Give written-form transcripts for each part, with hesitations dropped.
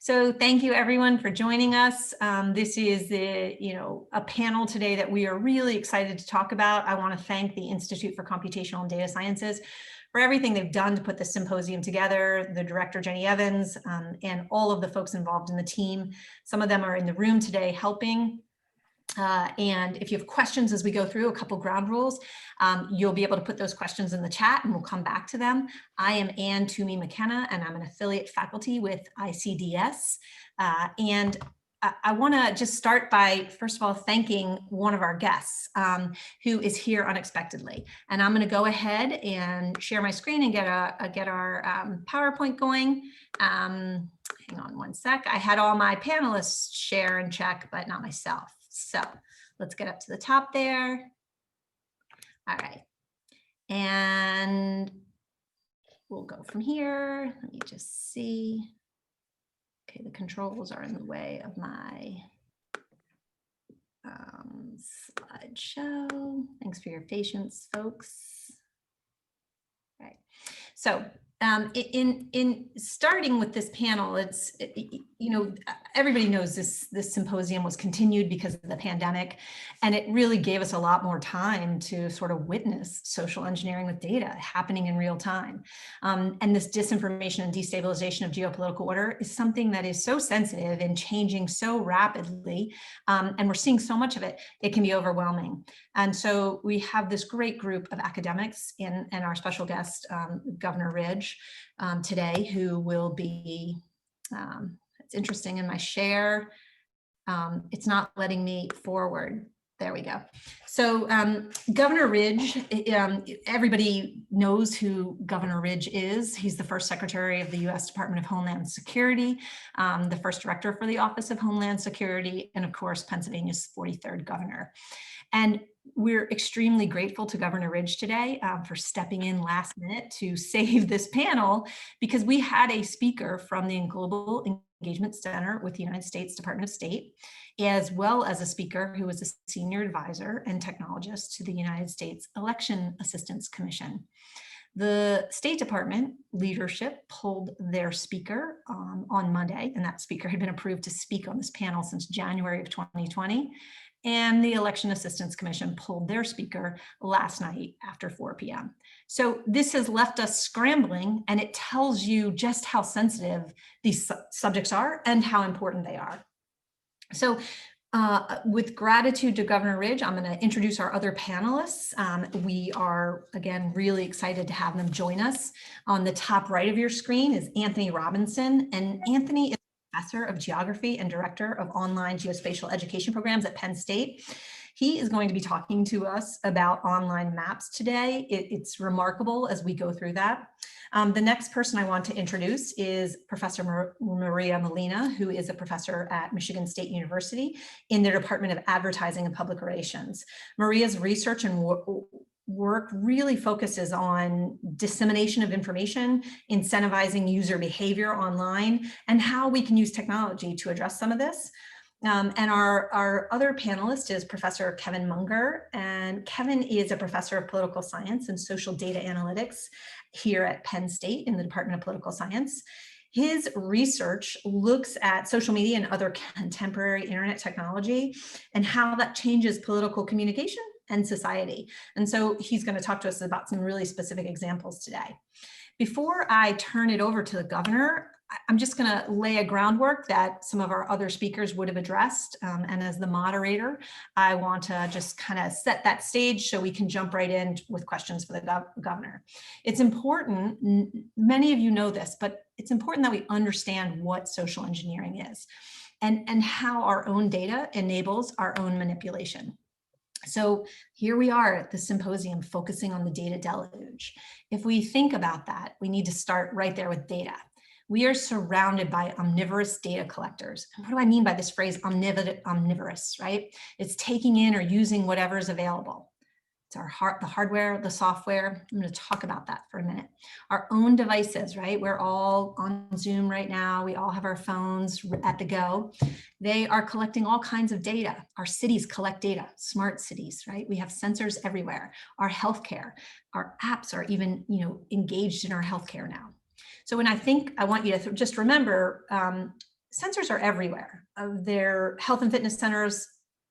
So thank you everyone for joining us. This is a panel today that we are really excited to talk about. I want to thank the Institute for Computational and Data Sciences for everything they've done to put this symposium together, the director, Jenny Evans, and all of the folks involved in the team. Some of them are in the room today helping. And if you have questions as we go through, a couple ground rules, you'll be able to put those questions in the chat and we'll come back to them. I am McKenna and I'm an affiliate faculty with ICDS. And I want to just start by, first of all, thanking one of our guests who is here unexpectedly. And I'm going to go ahead and share my screen and get our PowerPoint going. Hang on one sec. I had all my panelists share and check, but not myself. So let's get up to the top there. All right. And we'll go from here. Let me just see. Okay, the controls are in the way of my slideshow. Thanks for your patience, folks. All right. So in starting with this panel, everybody knows this symposium was continued because of the pandemic, and it really gave us a lot more time to sort of witness social engineering with data happening in real time. And this disinformation and destabilization of geopolitical order is something that is so sensitive and changing so rapidly, and we're seeing so much of it, it can be overwhelming. And so we have this great group of academics and our special guest, Governor Ridge, today, who will be, it's interesting in my share, it's not letting me forward. There we go. So Governor Ridge, everybody knows who Governor Ridge is. He's the first Secretary of the U.S. Department of Homeland Security, the first Director for the Office of Homeland Security, and of course, Pennsylvania's 43rd Governor. And we're extremely grateful to Governor Ridge today for stepping in last minute to save this panel, because we had a speaker from the Global Engagement Center with the United States Department of State, as well as a speaker who was a senior advisor and technologist to the United States Election Assistance Commission. The State Department leadership pulled their speaker on Monday, and that speaker had been approved to speak on this panel since January of 2020. And the Election Assistance Commission pulled their speaker last night after 4 p.m. So this has left us scrambling, and it tells you just how sensitive these subjects are and how important they are. So with gratitude to Governor Ridge, I'm going to introduce our other panelists. We are, again, really excited to have them join us. On the top right of your screen is Anthony Robinson, and Anthony is Professor of Geography and Director of Online Geospatial Education Programs at Penn State. He is going to be talking to us about online maps today. It's remarkable as we go through that. The next person I want to introduce is Professor Maria Molina, who is a professor at Michigan State University in the Department of Advertising and Public Relations. Maria's research and work really focuses on dissemination of information, incentivizing user behavior online, and how we can use technology to address some of this. And our other panelist is Professor Kevin Munger, and Kevin is a professor of political science and social data analytics here at Penn State in the Department of Political Science. His research looks at social media and other contemporary internet technology and how that changes political communication and society. And so he's going to talk to us about some really specific examples today. Before I turn it over to the governor, I'm just going to lay a groundwork that some of our other speakers would have addressed. And as the moderator, I want to just kind of set that stage so we can jump right in with questions for the governor. It's important, many of you know this, but it's important that we understand what social engineering is and how our own data enables our own manipulation. So here we are at the symposium focusing on the data deluge. If we think about that, we need to start right there with data. We are surrounded by omnivorous data collectors. And what do I mean by this phrase, omnivorous, right? It's taking in or using whatever is available. It's the hardware, the software. I'm going to talk about that for a minute. Our own devices, right? We're all on Zoom right now. We all have our phones at the go. They are collecting all kinds of data. Our cities collect data, smart cities, right? We have sensors everywhere. Our healthcare, our apps are even, engaged in our healthcare now. So when I want you to just remember, sensors are everywhere. They're health and fitness centers,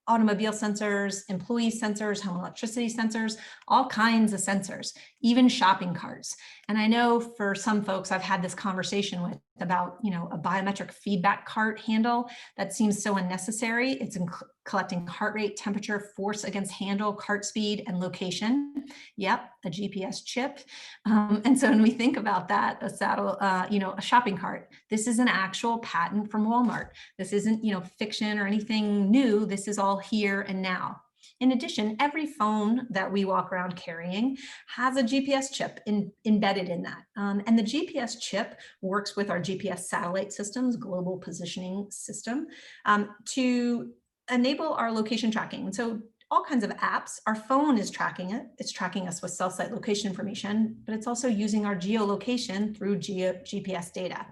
automobile sensors, employee sensors, home electricity sensors, all kinds of sensors, even shopping carts. And I know for some folks I've had this conversation with about, a biometric feedback cart handle that seems so unnecessary. It's collecting heart rate, temperature, force against handle, cart speed, and location. Yep, a GPS chip. And so when we think about that, a saddle, a shopping cart, this is an actual patent from Walmart. This isn't, fiction or anything new. This is all here and now. In addition, every phone that we walk around carrying has a GPS chip embedded in that. And the GPS chip works with our GPS satellite systems, global positioning system, to enable our location tracking. And so all kinds of apps, our phone is tracking it. It's tracking us with cell site location information, but it's also using our geolocation through GPS data.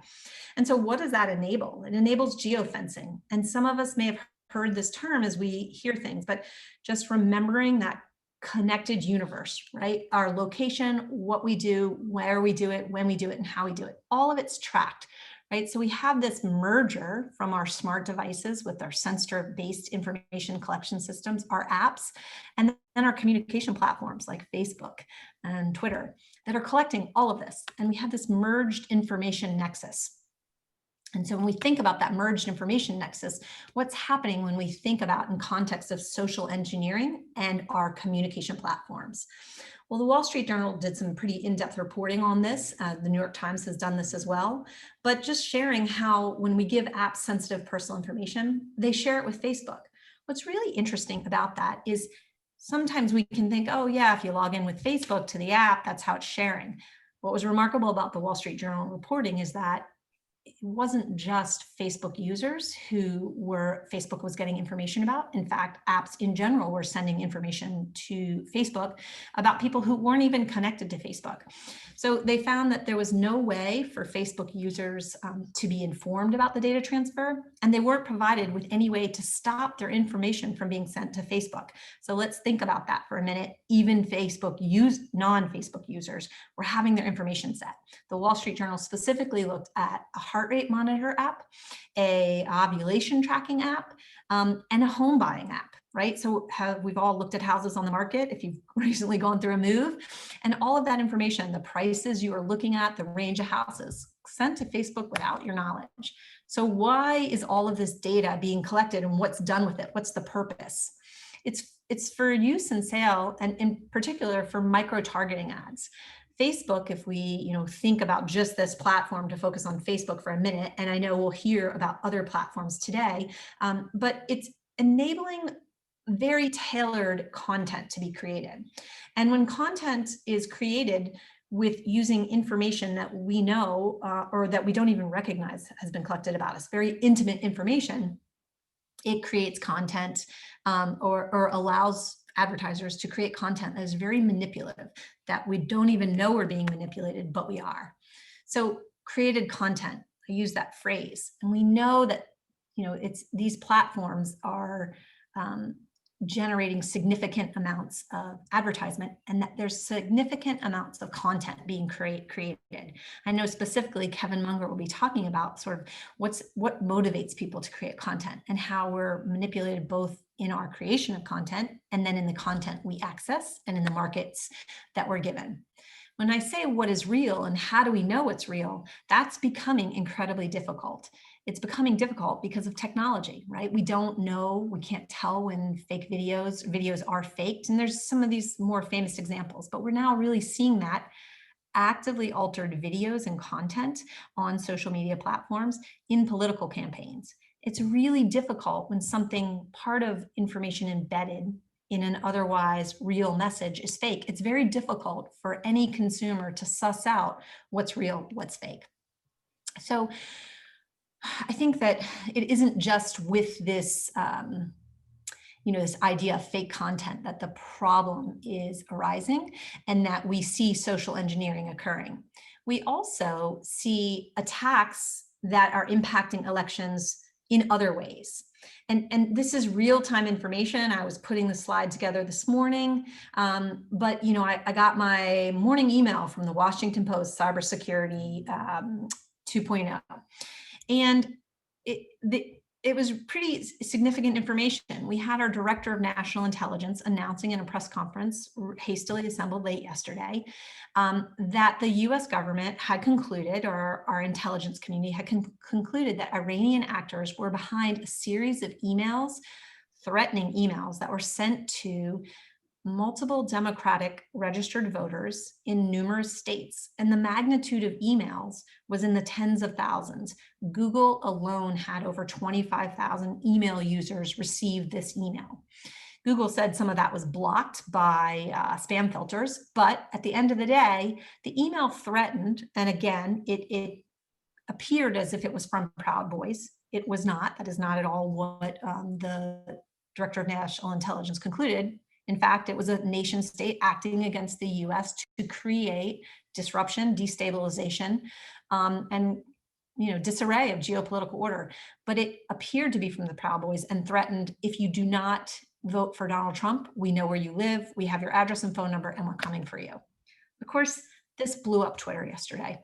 And so what does that enable? It enables geofencing. And some of us may have heard this term as we hear things, but just remembering that connected universe, right? Our location, what we do, where we do it, when we do it, and how we do it. All of it's tracked, right? So we have this merger from our smart devices with our sensor-based information collection systems, our apps, and then our communication platforms like Facebook and Twitter that are collecting all of this. And we have this merged information nexus. And so when we think about that merged information nexus, what's happening when we think about in context of social engineering and our communication platforms? Well, the Wall Street Journal did some pretty in-depth reporting on this. The New York Times has done this as well. But just sharing how when we give apps sensitive personal information, they share it with Facebook. What's really interesting about that is sometimes we can think, oh yeah, if you log in with Facebook to the app, that's how it's sharing. What was remarkable about the Wall Street Journal reporting is that it wasn't just Facebook users who Facebook was getting information about. In fact, apps in general were sending information to Facebook about people who weren't even connected to Facebook. So they found that there was no way for Facebook users to be informed about the data transfer, and they weren't provided with any way to stop their information from being sent to Facebook. So let's think about that for a minute. Even non-Facebook users were having their information set. The Wall Street Journal specifically looked at a heart rate monitor app, a ovulation tracking app, and a home buying app, right? So we've all looked at houses on the market if you've recently gone through a move, and all of that information, the prices you are looking at, the range of houses, sent to Facebook without your knowledge. So why is all of this data being collected and what's done with it? What's the purpose? It's for use and sale, and in particular for micro-targeting ads. Facebook, if we think about just this platform to focus on Facebook for a minute, and I know we'll hear about other platforms today, but it's enabling very tailored content to be created. And when content is created with using information that we know or that we don't even recognize has been collected about us, very intimate information, it creates content or allows advertisers to create content that is very manipulative, that we don't even know we're being manipulated, but we are. So created content, I use that phrase, and we know that these platforms are generating significant amounts of advertisement, and that there's significant amounts of content being created. I know specifically Kevin Munger will be talking about sort of what motivates people to create content and how we're manipulated both in our creation of content and then in the content we access and in the markets that we're given. When I say what is real and how do we know what's real, that's becoming incredibly difficult. It's becoming difficult because of technology, right? We don't know, we can't tell when fake videos are faked. And there's some of these more famous examples, but we're now really seeing that actively altered videos and content on social media platforms in political campaigns. It's really difficult when something, part of information embedded in an otherwise real message is fake. It's very difficult for any consumer to suss out what's real, what's fake. So I think that it isn't just with this, this idea of fake content that the problem is arising and that we see social engineering occurring. We also see attacks that are impacting elections in other ways. And this is real-time information. I was putting the slide together this morning, but I got my morning email from the Washington Post Cybersecurity 2.0. And it was pretty significant information. We had our Director of National Intelligence announcing in a press conference hastily assembled late yesterday that the US government had concluded, or our intelligence community had concluded, that Iranian actors were behind a series of emails, threatening emails that were sent to multiple Democratic registered voters in numerous states, and the magnitude of emails was in the tens of thousands. Google alone had over 25,000 email users receive this email. Google said some of that was blocked by spam filters, but at the end of the day, the email threatened, and again, it appeared as if it was from Proud Boys. It was not. That is not at all what the Director of National Intelligence concluded. In fact, it was a nation state acting against the US to create disruption, destabilization, and disarray of geopolitical order. But it appeared to be from the Proud Boys and threatened, if you do not vote for Donald Trump, we know where you live, we have your address and phone number, and we're coming for you. Of course, this blew up Twitter yesterday,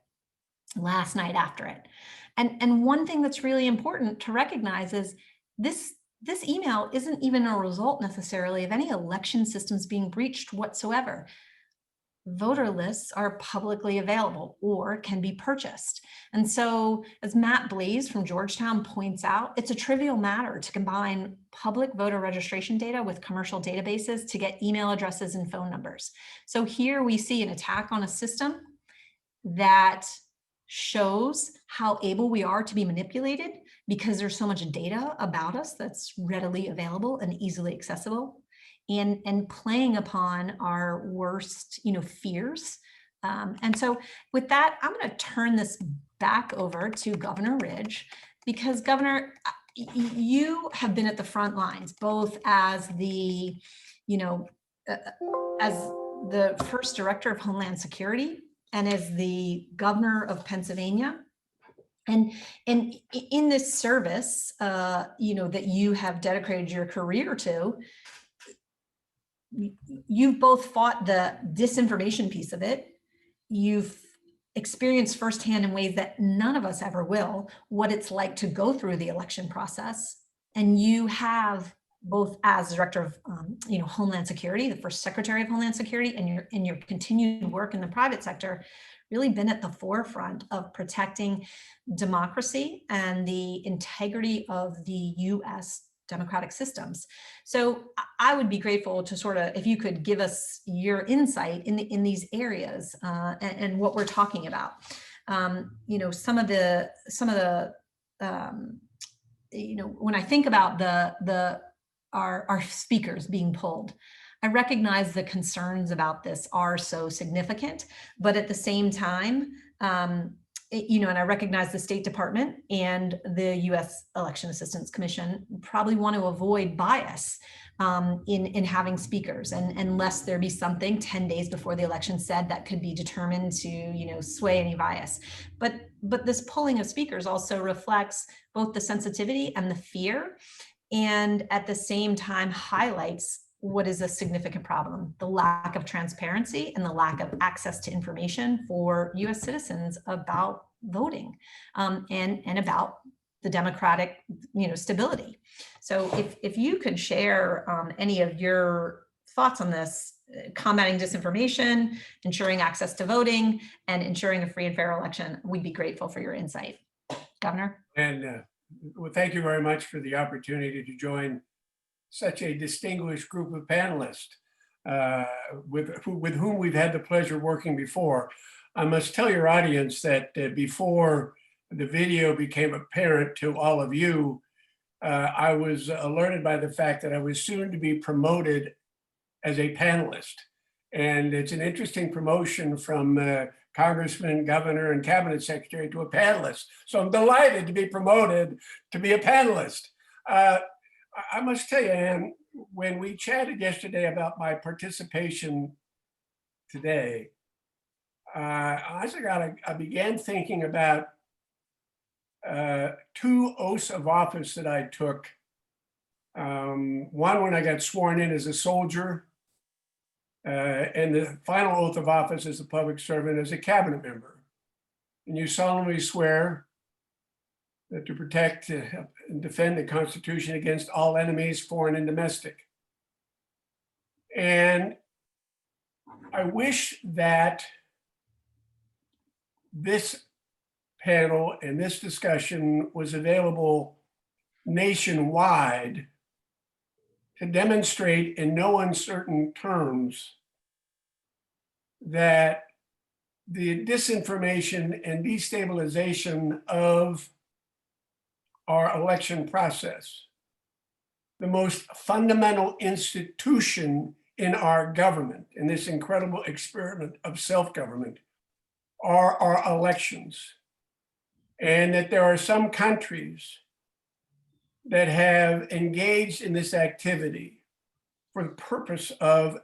last night after it. And one thing that's really important to recognize is this email isn't even a result necessarily of any election systems being breached whatsoever. Voter lists are publicly available or can be purchased. And so, as Matt Blaze from Georgetown points out, it's a trivial matter to combine public voter registration data with commercial databases to get email addresses and phone numbers. So here we see an attack on a system that shows how able we are to be manipulated because there's so much data about us that's readily available and easily accessible, and playing upon our worst, fears. And so with that, I'm going to turn this back over to Governor Ridge, because Governor, you have been at the front lines, both as the, as the first Director of Homeland Security and as the Governor of Pennsylvania. And in this service, that you have dedicated your career to, you've both fought the disinformation piece of it. You've experienced firsthand, in ways that none of us ever will, what it's like to go through the election process. And you have, both as Director of Homeland Security, the first Secretary of Homeland Security, and your continued work in the private sector, really been at the forefront of protecting democracy and the integrity of the US democratic systems. So I would be grateful to sort of, if you could give us your insight in these areas and what we're talking about. Some of the when I think about our speakers being pulled, I recognize the concerns about this are so significant, but at the same time, and I recognize the State Department and the U.S. Election Assistance Commission probably want to avoid bias in having speakers, and unless there be something 10 days before the election said that could be determined to, sway any bias. But this pulling of speakers also reflects both the sensitivity and the fear, and at the same time highlights what is a significant problem: the lack of transparency and the lack of access to information for US citizens about voting and about the democratic stability. So if you could share any of your thoughts on this, combating disinformation, ensuring access to voting, and ensuring a free and fair election, we'd be grateful for your insight. Governor. And well, thank you very much for the opportunity to join such a distinguished group of panelists with whom we've had the pleasure working before. I must tell your audience that before the video became apparent to all of you, I was alerted by the fact that I was soon to be promoted as a panelist. And it's an interesting promotion from Congressman, Governor, and Cabinet Secretary to a panelist. So I'm delighted to be promoted to be a panelist. I must tell you, Ann, when we chatted yesterday about my participation today, honestly, I began thinking about 2 oaths of office that I took. One when I got sworn in as a soldier, and the final oath of office as a public servant as a cabinet member. And you solemnly swear to protect and defend the Constitution against all enemies, foreign and domestic. And I wish that this panel and this discussion was available nationwide to demonstrate in no uncertain terms that the disinformation and destabilization of our election process, the most fundamental institution in our government, in this incredible experiment of self-government, are our elections. And that there are some countries that have engaged in this activity for the purpose of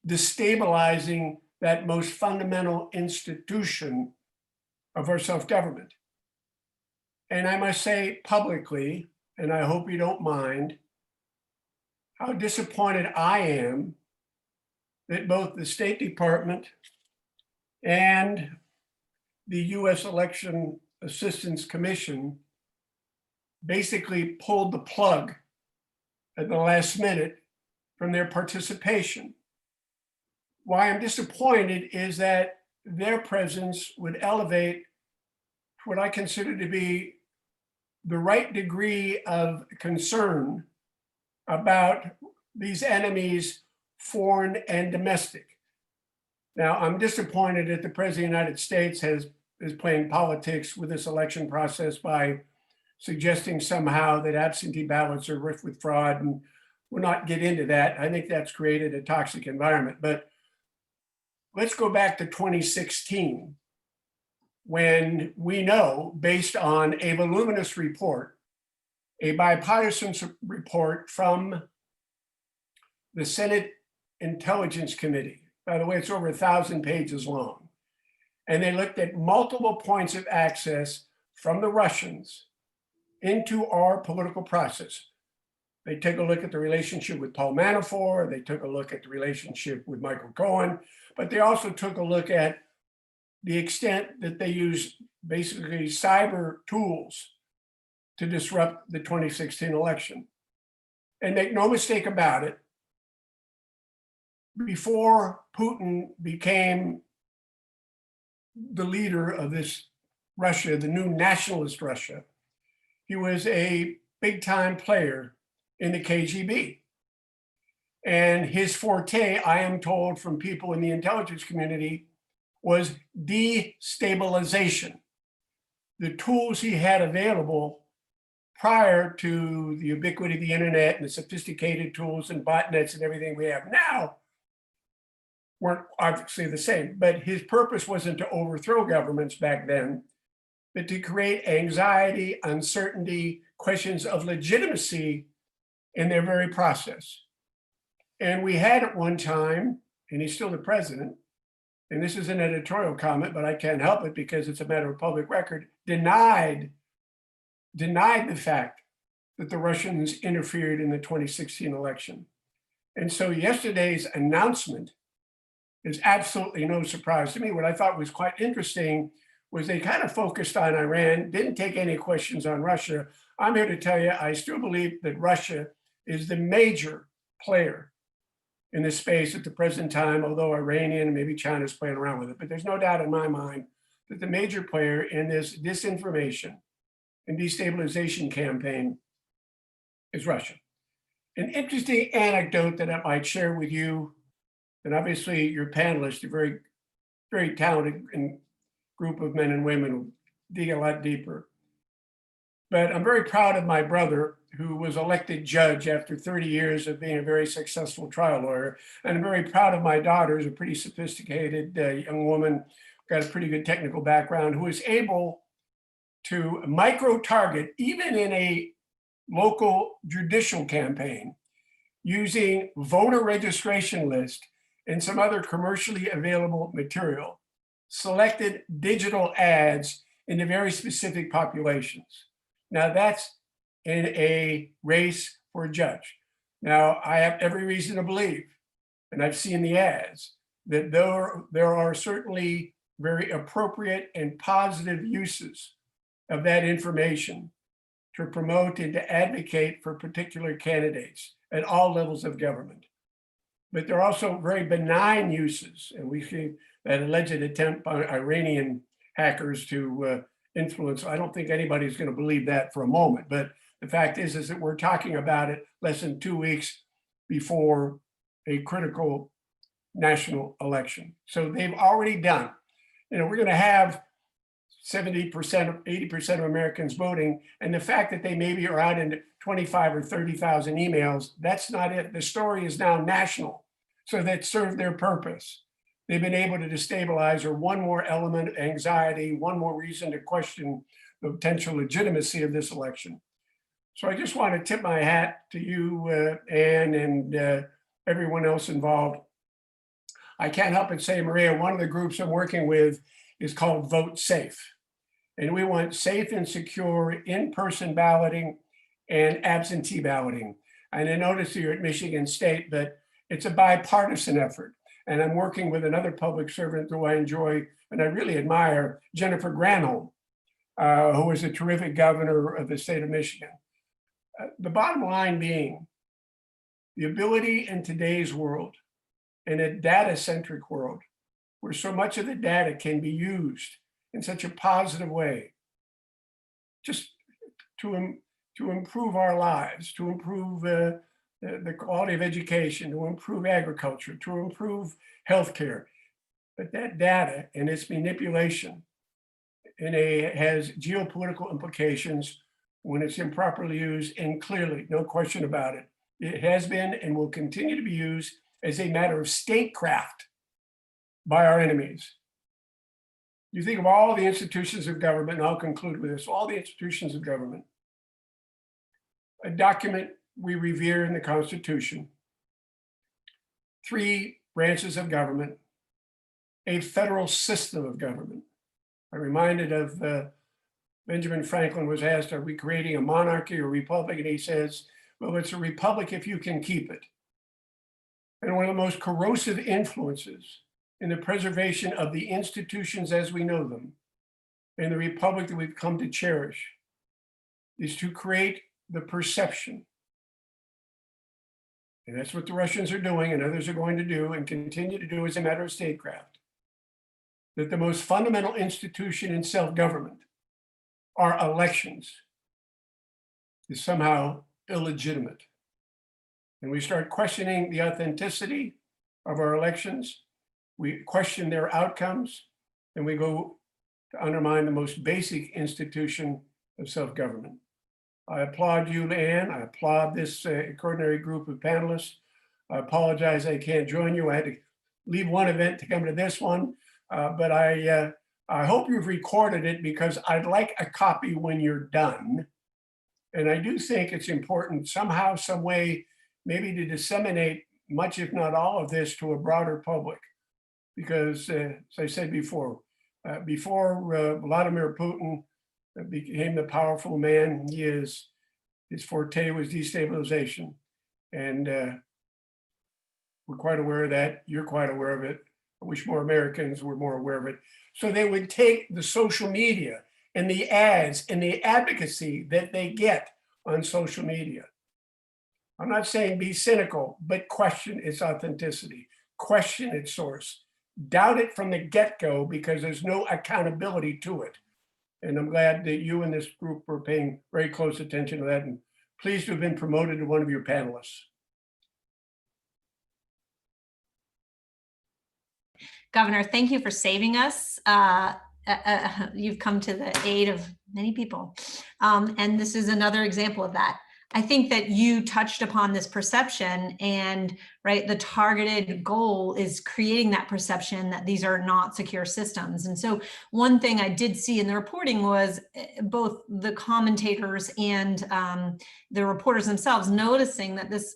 destabilizing that most fundamental institution of our self-government. And I must say publicly, and I hope you don't mind, how disappointed I am that both the State Department and the US Election Assistance Commission basically pulled the plug at the last minute from their participation. Why I'm disappointed is that their presence would elevate what I consider to be the right degree of concern about these enemies, foreign and domestic. Now, I'm disappointed that the President of the United States is playing politics with this election process by suggesting somehow that absentee ballots are rife with fraud, and we'll not get into that. I think that's created a toxic environment. But let's go back to 2016, when we know, based on a voluminous report, a bipartisan report from the Senate Intelligence Committee. By the way, it's over 1,000 pages long. And they looked at multiple points of access from the Russians into our political process. They took a look at the relationship with Paul Manafort, they took a look at the relationship with Michael Cohen, but they also took a look at the extent that they use basically cyber tools to disrupt the 2016 election. And make no mistake about it, before Putin became the leader of this Russia, the new nationalist Russia, he was a big-time player in the KGB. And his forte, I am told from people in the intelligence community, was destabilization. The tools he had available prior to the ubiquity of the internet and the sophisticated tools and botnets and everything we have now weren't obviously the same. But his purpose wasn't to overthrow governments back then, but to create anxiety, uncertainty, questions of legitimacy in their very process. And we had at one time, and he's still the president, and this is an editorial comment, but I can't help it because it's a matter of public record, denied the fact that the Russians interfered in the 2016 election. And so yesterday's announcement is absolutely no surprise to me. What I thought was quite interesting was they kind of focused on Iran, didn't take any questions on Russia. I'm here to tell you, I still believe that Russia is the major player in this space at the present time, although Iranian and maybe China's playing around with it. But there's no doubt in my mind that the major player in this disinformation and destabilization campaign is Russia. An interesting anecdote that I might share with you, and obviously your panelists, a very, very talented group of men and women who dig a lot deeper. But I'm very proud of my brother, who was elected judge after 30 years of being a very successful trial lawyer. And I'm very proud of my daughter, who's a pretty sophisticated young woman, got a pretty good technical background, who was able to micro-target, even in a local judicial campaign, using voter registration list and some other commercially available material, selected digital ads into very specific populations. Now that's in a race for a judge. Now I have every reason to believe, and I've seen the ads, that there are certainly very appropriate and positive uses of that information to promote and to advocate for particular candidates at all levels of government. But there are also very benign uses, and we see that alleged attempt by Iranian hackers to influence. I don't think anybody's going to believe that for a moment, but the fact is that we're talking about it less than 2 weeks before a critical national election. So they've already done, we're going to have 70%, 80% of Americans voting. And the fact that they maybe are out in 25 or 30,000 emails, that's not it. The story is now national. So that served their purpose. They've been able to destabilize, or one more element of anxiety, one more reason to question the potential legitimacy of this election. So I just want to tip my hat to you, Ann, and everyone else involved. I can't help but say, Maria, one of the groups I'm working with is called Vote Safe. And we want safe and secure in-person balloting and absentee balloting. And I noticed you're at Michigan State, but it's a bipartisan effort. And I'm working with another public servant who I enjoy and I really admire, Jennifer Granholm, who is a terrific governor of the state of Michigan. The bottom line being, the ability in today's world, in a data-centric world, where so much of the data can be used in such a positive way, just to improve our lives, to improve the quality of education, to improve agriculture, to improve healthcare. But that data and its manipulation has geopolitical implications when it's improperly used, and clearly, no question about it, it has been and will continue to be used as a matter of statecraft by our enemies. You think of all the institutions of government, and I'll conclude with this, all the institutions of government, a document we revere in the Constitution, 3 branches of government, a federal system of government. I'm reminded of Benjamin Franklin was asked, are we creating a monarchy or a republic? And he says, well, it's a republic if you can keep it. And one of the most corrosive influences in the preservation of the institutions as we know them, and the republic that we've come to cherish, is to create the perception, and that's what the Russians are doing and others are going to do and continue to do as a matter of statecraft, that the most fundamental institution in self-government, our elections, is somehow illegitimate. And we start questioning the authenticity of our elections, we question their outcomes, and we go to undermine the most basic institution of self-government. I applaud you, Ann. I applaud this extraordinary group of panelists. I apologize I can't join you. I had to leave one event to come to this one, but I hope you've recorded it because I'd like a copy when you're done. And I do think it's important somehow, some way, maybe to disseminate much, if not all of this, to a broader public. Because, as I said before Vladimir Putin became the powerful man he is, his forte was destabilization. And we're quite aware of that. You're quite aware of it. I wish more Americans were more aware of it. So they would take the social media and the ads and the advocacy that they get on social media. I'm not saying be cynical, but question its authenticity, question its source. Doubt it from the get-go because there's no accountability to it. And I'm glad that you and this group are paying very close attention to that, and pleased to have been promoted to one of your panelists. Governor, thank you for saving us. You've come to the aid of many people. And this is another example of that. I think that you touched upon this perception, and the targeted goal is creating that perception that these are not secure systems. And so one thing I did see in the reporting was both the commentators and the reporters themselves noticing that this,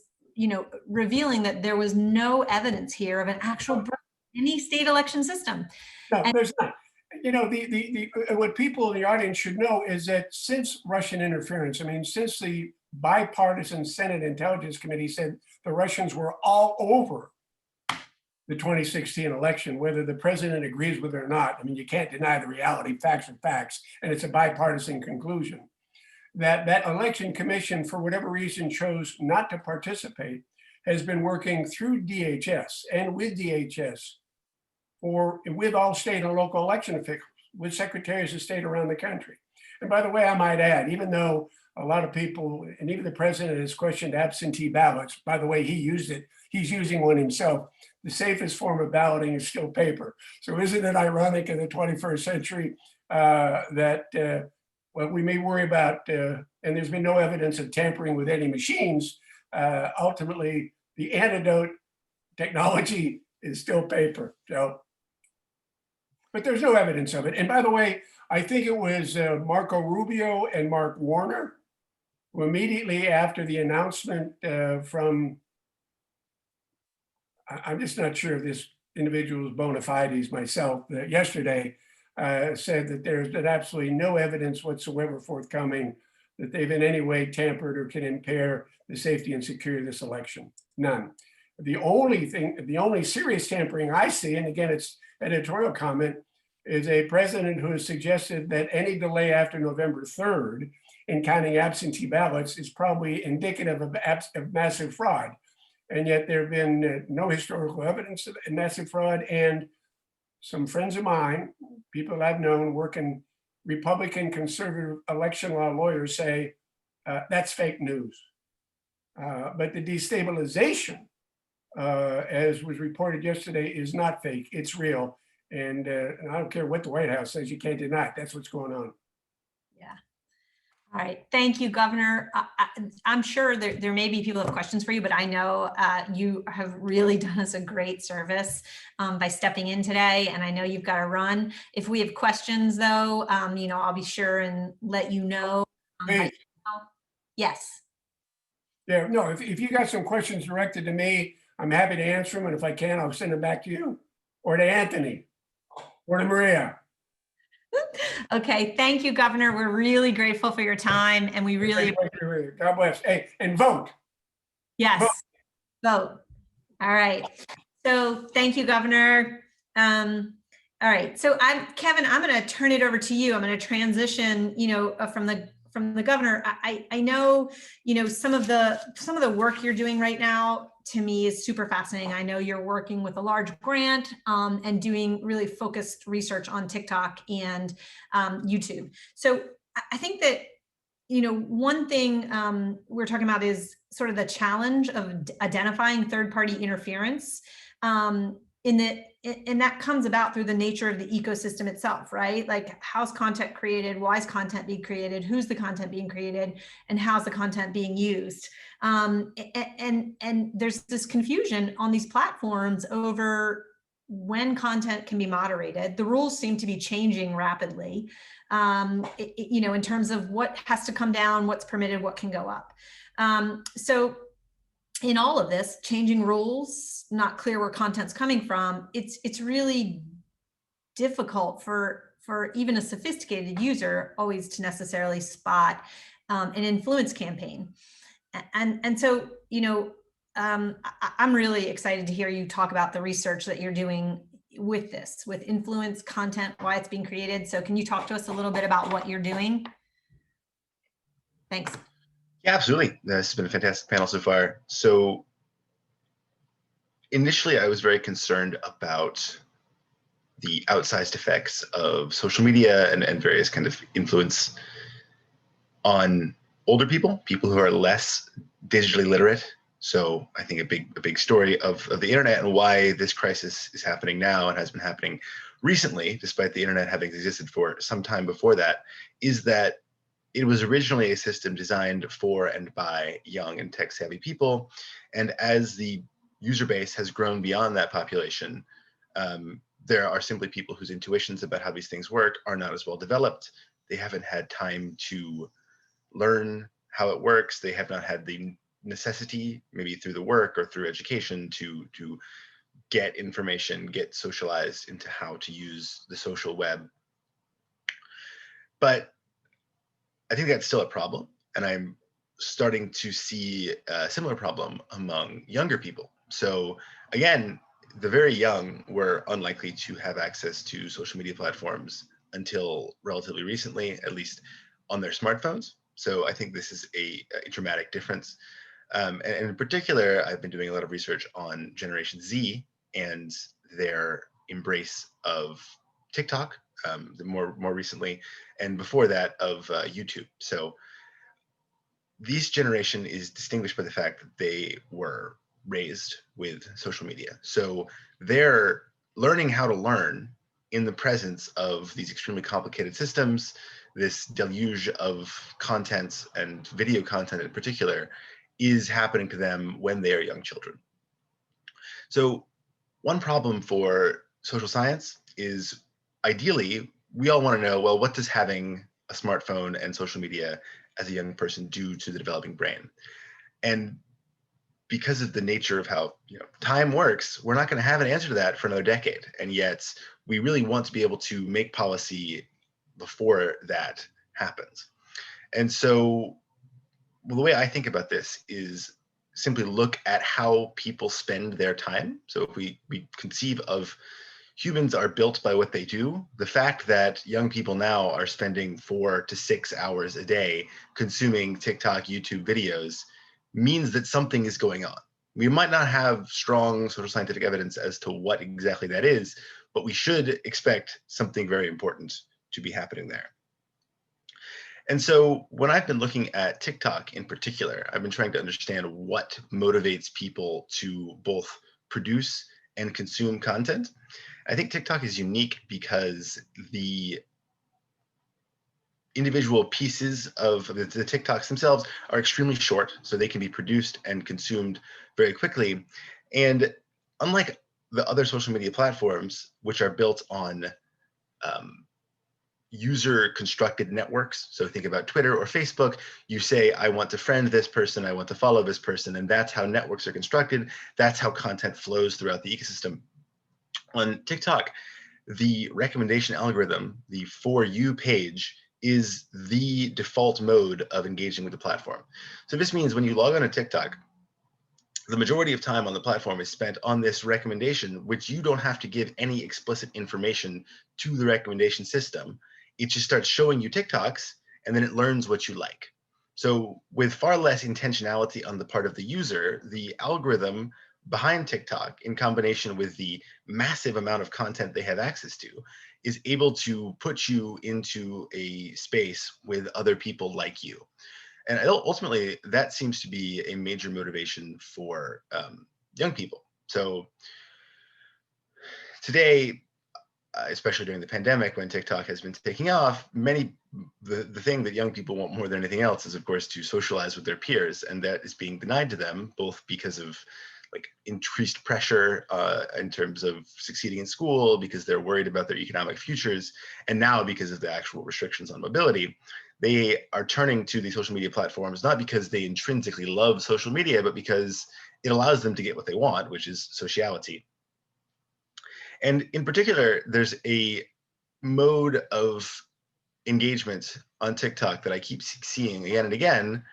revealing that there was no evidence here of an actual any state election system. No, there's not. What people in the audience should know is that since Russian interference, since the bipartisan Senate Intelligence Committee said the Russians were all over the 2016 election, whether the president agrees with it or not, you can't deny the reality, facts are facts, and it's a bipartisan conclusion. that election commission, for whatever reason, chose not to participate, has been working through DHS and with DHS with all state and local election officials, with secretaries of state around the country. And by the way, I might add, even though a lot of people, and even the president has questioned absentee ballots, by the way, he used it, he's using one himself. The safest form of balloting is still paper. So isn't it ironic in the 21st century that well, we may worry about, and there's been no evidence of tampering with any machines, ultimately the antidote technology is still paper. So, but there's no evidence of it. And by the way, I think it was Marco Rubio and Mark Warner who immediately after the announcement from, I'm just not sure if this individual's bona fides myself, yesterday said that there's been absolutely no evidence whatsoever forthcoming that they've in any way tampered or can impair the safety and security of this election. None. The only serious tampering I see, and again, it's editorial comment, is a president who has suggested that any delay after November 3rd in counting absentee ballots is probably indicative of massive fraud. And yet there have been no historical evidence of massive fraud. And some friends of mine, people I've known working Republican conservative election law lawyers say that's fake news. But the destabilization, as was reported yesterday, is not fake, it's real. And I don't care what the White House says, you can't deny it. That's what's going on. Yeah. All right. Thank you, Governor. I'm sure there may be people who have questions for you, but I know you have really done us a great service by stepping in today. And I know you've got to run. If we have questions, though, you know, I'll be sure and let you know. Yes. Yeah, no, if you got some questions directed to me, I'm happy to answer them. And if I can, I'll send them back to you or to Anthony or to Maria. Okay, thank you, Governor. We're really grateful for your time, and we really God bless. Hey, and vote. Yes, vote. All right. So thank you, Governor. All right. So Kevin, I'm going to turn it over to you. I'm going to transition, you know, from the governor. I know, you know, some of the work you're doing right now to me is super fascinating. I know you're working with a large grant and doing really focused research on TikTok and YouTube. So I think that, you know, one thing we're talking about is sort of the challenge of identifying third-party interference and that comes about through the nature of the ecosystem itself, right? Like, how's content created? Why is content being created? Who's the content being created? And how's the content being used? And there's this confusion on these platforms over when content can be moderated. The rules seem to be changing rapidly, you know, in terms of what has to come down, what's permitted, what can go up. So in all of this, changing rules, not clear where content's coming from, it's really difficult for even a sophisticated user always to necessarily spot an influence campaign. And so, you know, I'm really excited to hear you talk about the research that you're doing with this, with influence content, why it's being created. So can you talk to us a little bit about what you're doing? Thanks. Yeah, absolutely. This has been a fantastic panel so far. So initially, I was very concerned about the outsized effects of social media and various kind of influence on older people who are less digitally literate. So I think a big story of the internet and why this crisis is happening now and has been happening recently, despite the internet having existed for some time before that, is that it was originally a system designed for and by young and tech-savvy people. And as the user base has grown beyond that population, there are simply people whose intuitions about how these things work are not as well developed. They haven't had time to learn how it works. They have not had the necessity, maybe through the work or through education, to get information, get socialized into how to use the social web. But I think that's still a problem, and I'm starting to see a similar problem among younger people. So again, the very young were unlikely to have access to social media platforms until relatively recently, at least on their smartphones. So I think this is a dramatic difference. And in particular, I've been doing a lot of research on Generation Z and their embrace of TikTok, more recently, and before that of YouTube. So this generation is distinguished by the fact that they were raised with social media. So they're learning how to learn in the presence of these extremely complicated systems, this deluge of content and video content in particular is happening to them when they are young children. So one problem for social science is ideally, we all want to know, well, what does having a smartphone and social media as a young person do to the developing brain? And because of the nature of how time works, we're not going to have an answer to that for another decade. And yet we really want to be able to make policy before that happens. And so the way I think about this is simply look at how people spend their time. So if we conceive of humans are built by what they do, the fact that young people now are spending 4 to 6 hours a day consuming TikTok, YouTube videos means that something is going on. We might not have strong social scientific evidence as to what exactly that is, but we should expect something very important to be happening there. And so when I've been looking at TikTok in particular, I've been trying to understand what motivates people to both produce and consume content. I think TikTok is unique because the individual pieces of the TikToks themselves are extremely short, so they can be produced and consumed very quickly. And unlike the other social media platforms, which are built on user constructed networks. So think about Twitter or Facebook. You say, I want to friend this person, I want to follow this person, and that's how networks are constructed. That's how content flows throughout the ecosystem. On TikTok, the recommendation algorithm, the For You page, is the default mode of engaging with the platform. So this means when you log on to TikTok, the majority of time on the platform is spent on this recommendation, which you don't have to give any explicit information to the recommendation system. It just starts showing you TikToks, and then it learns what you like. So with far less intentionality on the part of the user, the algorithm behind TikTok, in combination with the massive amount of content they have access to, is able to put you into a space with other people like you. And ultimately, that seems to be a major motivation for young people. So today, especially during the pandemic, when TikTok has been taking off, the thing that young people want more than anything else is, of course, to socialize with their peers, and that is being denied to them, both because of increased pressure in terms of succeeding in school, because they're worried about their economic futures, and now because of the actual restrictions on mobility. They are turning to these social media platforms, not because they intrinsically love social media, but because it allows them to get what they want, which is sociality. And in particular, there's a mode of engagement on TikTok that I keep seeing again and again,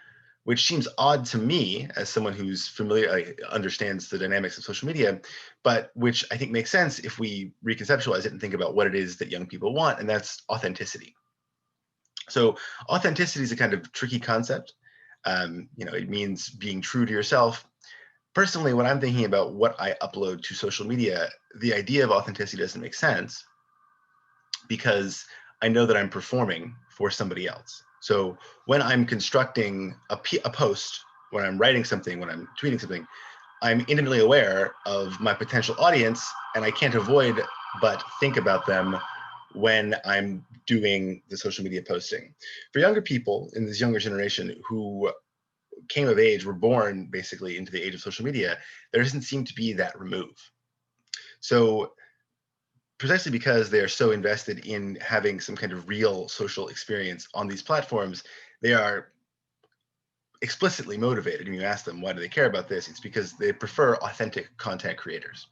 which seems odd to me as someone who's familiar, understands the dynamics of social media, but which I think makes sense if we reconceptualize it and think about what it is that young people want, and that's authenticity. So authenticity is a kind of tricky concept. It means being true to yourself. Personally, when I'm thinking about what I upload to social media, the idea of authenticity doesn't make sense because I know that I'm performing for somebody else. So when I'm constructing a post, when I'm writing something, when I'm tweeting something, I'm intimately aware of my potential audience, and I can't avoid but think about them when I'm doing the social media posting. For younger people in this younger generation who came of age, were born basically into the age of social media, there doesn't seem to be that remove. So precisely because they are so invested in having some kind of real social experience on these platforms, they are explicitly motivated. And you ask them, why do they care about this? It's because they prefer authentic content creators.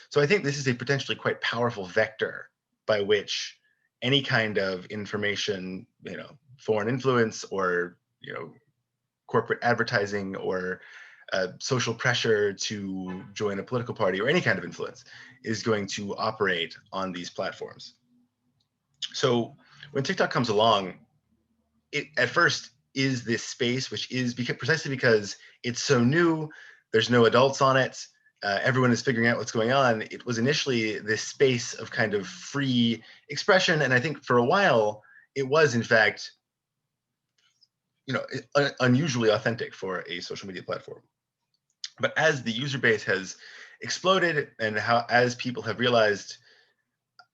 So I think this is a potentially quite powerful vector by which any kind of information, foreign influence or, corporate advertising or social pressure to join a political party or any kind of influence is going to operate on these platforms. So when TikTok comes along, at first is this space, which is precisely because it's so new, there's no adults on it, everyone is figuring out what's going on. It was initially this space of kind of free expression, and I think for a while it was in fact, unusually authentic for a social media platform. But as the user base has exploded, and as people have realized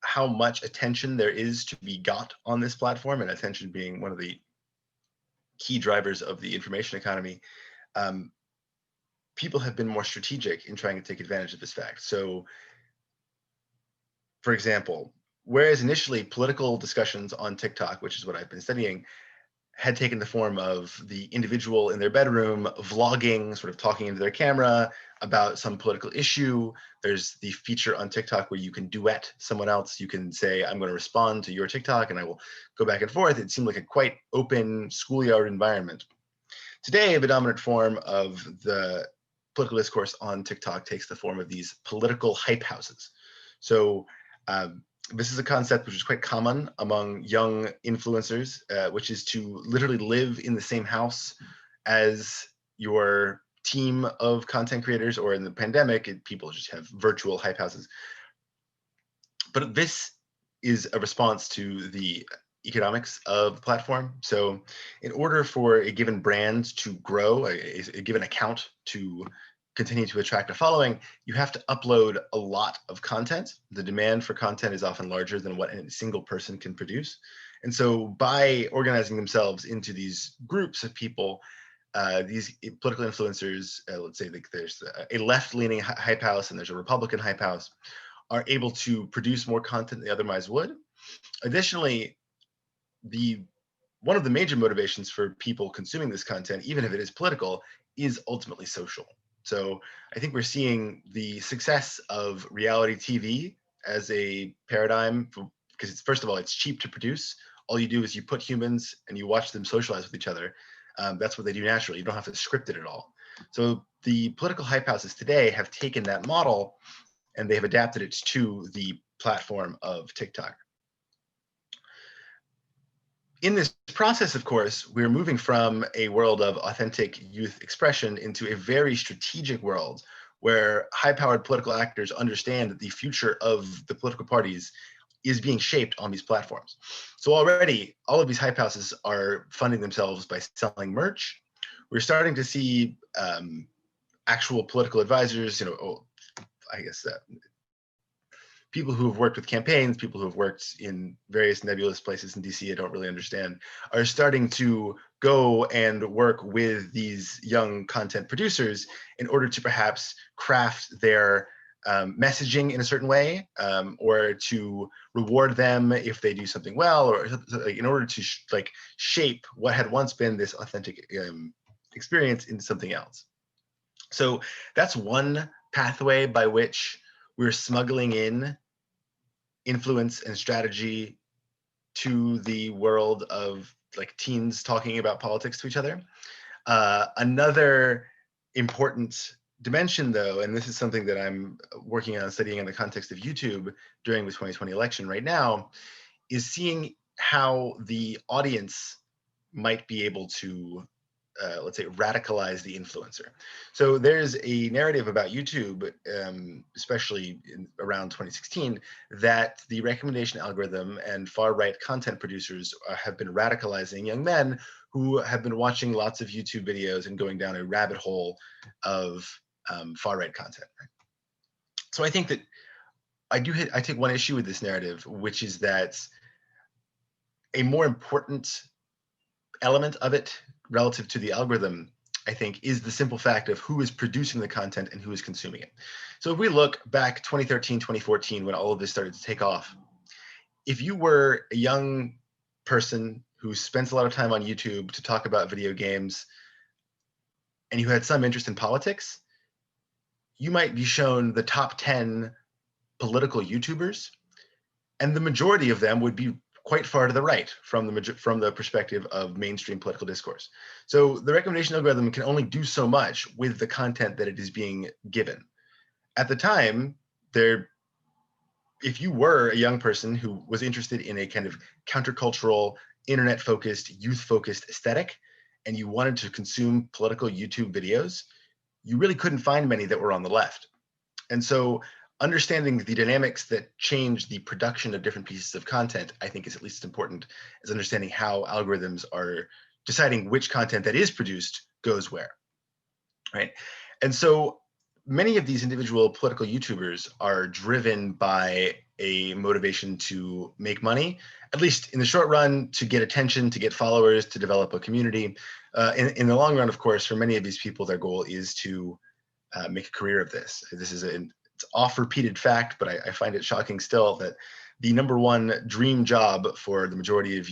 how much attention there is to be got on this platform, and attention being one of the key drivers of the information economy, people have been more strategic in trying to take advantage of this fact. So, for example, whereas initially political discussions on TikTok, which is what I've been studying, had taken the form of the individual in their bedroom vlogging, sort of talking into their camera about some political issue. There's the feature on TikTok where you can duet someone else. You can say, I'm going to respond to your TikTok and I will go back and forth. It seemed like a quite open schoolyard environment. Today, the dominant form of the political discourse on TikTok takes the form of these political hype houses. So this is a concept which is quite common among young influencers, which is to literally live in the same house as your team of content creators, or in the pandemic, people just have virtual hype houses. But this is a response to the economics of the platform. So in order for a given brand to grow, a given account to continue to attract a following, you have to upload a lot of content. The demand for content is often larger than what a single person can produce. And so by organizing themselves into these groups of people, these political influencers, let's say there's a left-leaning hype house and there's a Republican hype house, are able to produce more content than they otherwise would. Additionally, one of the major motivations for people consuming this content, even if it is political, is ultimately social. So I think we're seeing the success of reality TV as a paradigm because first of all, it's cheap to produce. All you do is you put humans and you watch them socialize with each other. That's what they do naturally. You don't have to script it at all. So the political hype houses today have taken that model and they have adapted it to the platform of TikTok. In this process, of course, we're moving from a world of authentic youth expression into a very strategic world where high-powered political actors understand that the future of the political parties is being shaped on these platforms. So already, all of these hype houses are funding themselves by selling merch. We're starting to see actual political advisors, people who have worked with campaigns, people who have worked in various nebulous places in DC I don't really understand, are starting to go and work with these young content producers in order to perhaps craft their messaging in a certain way, or to reward them if they do something well, or in order to shape what had once been this authentic experience into something else. So that's one pathway by which we're smuggling in influence and strategy to the world of teens talking about politics to each other. Another important dimension, though, and this is something that I'm working on studying in the context of YouTube during the 2020 election right now, is seeing how the audience might be able to let's say, radicalize the influencer. So there's a narrative about YouTube, especially around 2016, that the recommendation algorithm and far-right content producers have been radicalizing young men who have been watching lots of YouTube videos and going down a rabbit hole of far-right content. So I think that I take one issue with this narrative, which is that a more important element of it relative to the algorithm, I think, is the simple fact of who is producing the content and who is consuming it. So if we look back 2013, 2014, when all of this started to take off, if you were a young person who spends a lot of time on YouTube to talk about video games and you had some interest in politics, you might be shown the top 10 political YouTubers, and the majority of them would be quite far to the right from the perspective of mainstream political discourse. So the recommendation algorithm can only do so much with the content that it is being given. At the time, if you were a young person who was interested in a kind of countercultural, internet-focused, youth-focused aesthetic, and you wanted to consume political YouTube videos, you really couldn't find many that were on the left. And so understanding the dynamics that change the production of different pieces of content, I think is at least as important as understanding how algorithms are deciding which content that is produced goes where, right? And so many of these individual political YouTubers are driven by a motivation to make money, at least in the short run, to get attention, to get followers, to develop a community. In the long run, of course, for many of these people, their goal is to make a career of this. This is it's oft repeated fact, but I find it shocking still that the #1 dream job for the majority of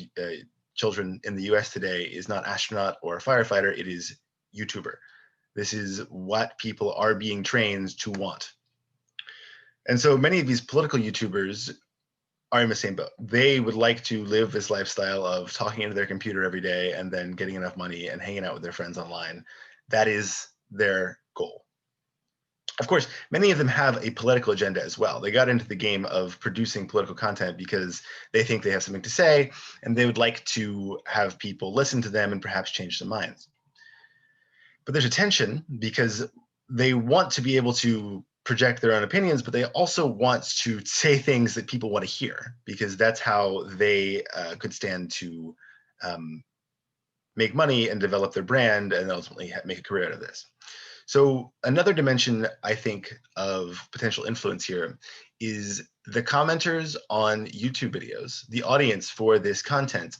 children in the US today is not astronaut or firefighter, it is YouTuber. This is what people are being trained to want. And so many of these political YouTubers are in the same boat. They would like to live this lifestyle of talking into their computer every day and then getting enough money and hanging out with their friends online. That is their goal. Of course, many of them have a political agenda as well. They got into the game of producing political content because they think they have something to say and they would like to have people listen to them and perhaps change their minds. But there's a tension because they want to be able to project their own opinions, but they also want to say things that people want to hear because that's how they could stand to make money and develop their brand and ultimately make a career out of this. So another dimension, I think, of potential influence here is the commenters on YouTube videos, the audience for this content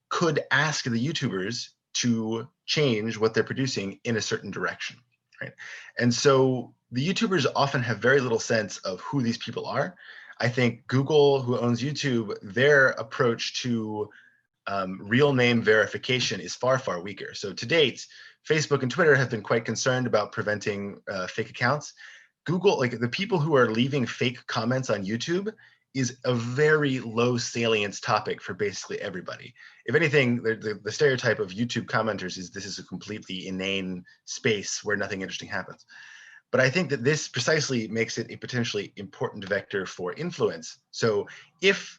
could ask the YouTubers to change what they're producing in a certain direction, right? And so the YouTubers often have very little sense of who these people are. I think Google, who owns YouTube, their approach to real name verification is far, far weaker. So to date, Facebook and Twitter have been quite concerned about preventing fake accounts. Google, like the people who are leaving fake comments on YouTube is a very low salience topic for basically everybody. If anything, the stereotype of YouTube commenters is this is a completely inane space where nothing interesting happens. But I think that this precisely makes it a potentially important vector for influence. So if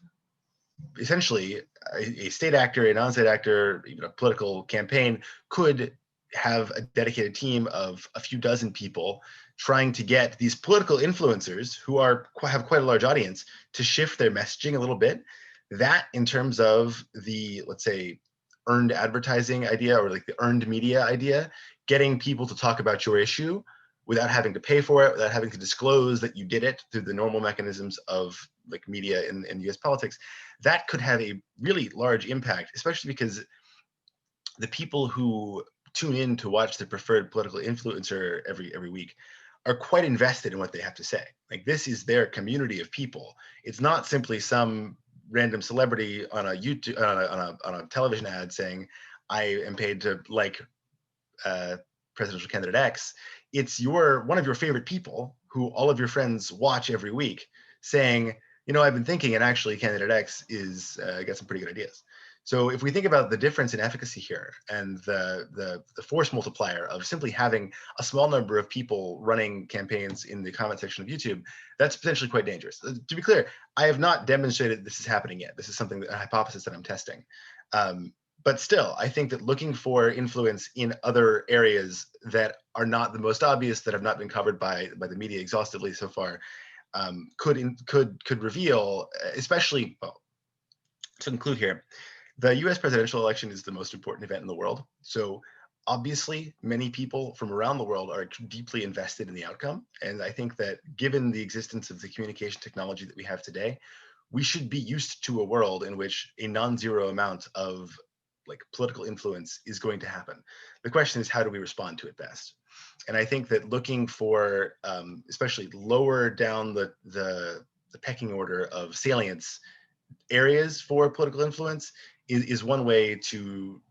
essentially a state actor, a non-state actor, even a political campaign could have a dedicated team of a few dozen people trying to get these political influencers who have quite a large audience to shift their messaging a little bit. That in terms of the, let's say, earned advertising idea or like the earned media idea, getting people to talk about your issue without having to pay for it, without having to disclose that you did it through the normal mechanisms of like media in US politics, that could have a really large impact, especially because the people who tune in to watch the preferred political influencer every week are quite invested in what they have to say. Like this is their community of people. It's not simply some random celebrity on a YouTube on a television ad saying, "I am paid to like presidential candidate X." It's one of your favorite people who all of your friends watch every week saying, you know, I've been thinking, and actually candidate X is got some pretty good ideas. So if we think about the difference in efficacy here and the force multiplier of simply having a small number of people running campaigns in the comment section of YouTube, that's potentially quite dangerous. To be clear, I have not demonstrated this is happening yet. This is something, a hypothesis that I'm testing. But still, I think that looking for influence in other areas that are not the most obvious, that have not been covered by the media exhaustively so far, could reveal, especially, well, to include here, the US presidential election is the most important event in the world. So obviously, many people from around the world are deeply invested in the outcome. And I think that given the existence of the communication technology that we have today, we should be used to a world in which a non-zero amount of like political influence is going to happen. The question is, how do we respond to it best? And I think that looking for, especially lower down the pecking order of salience areas for political influence is one way to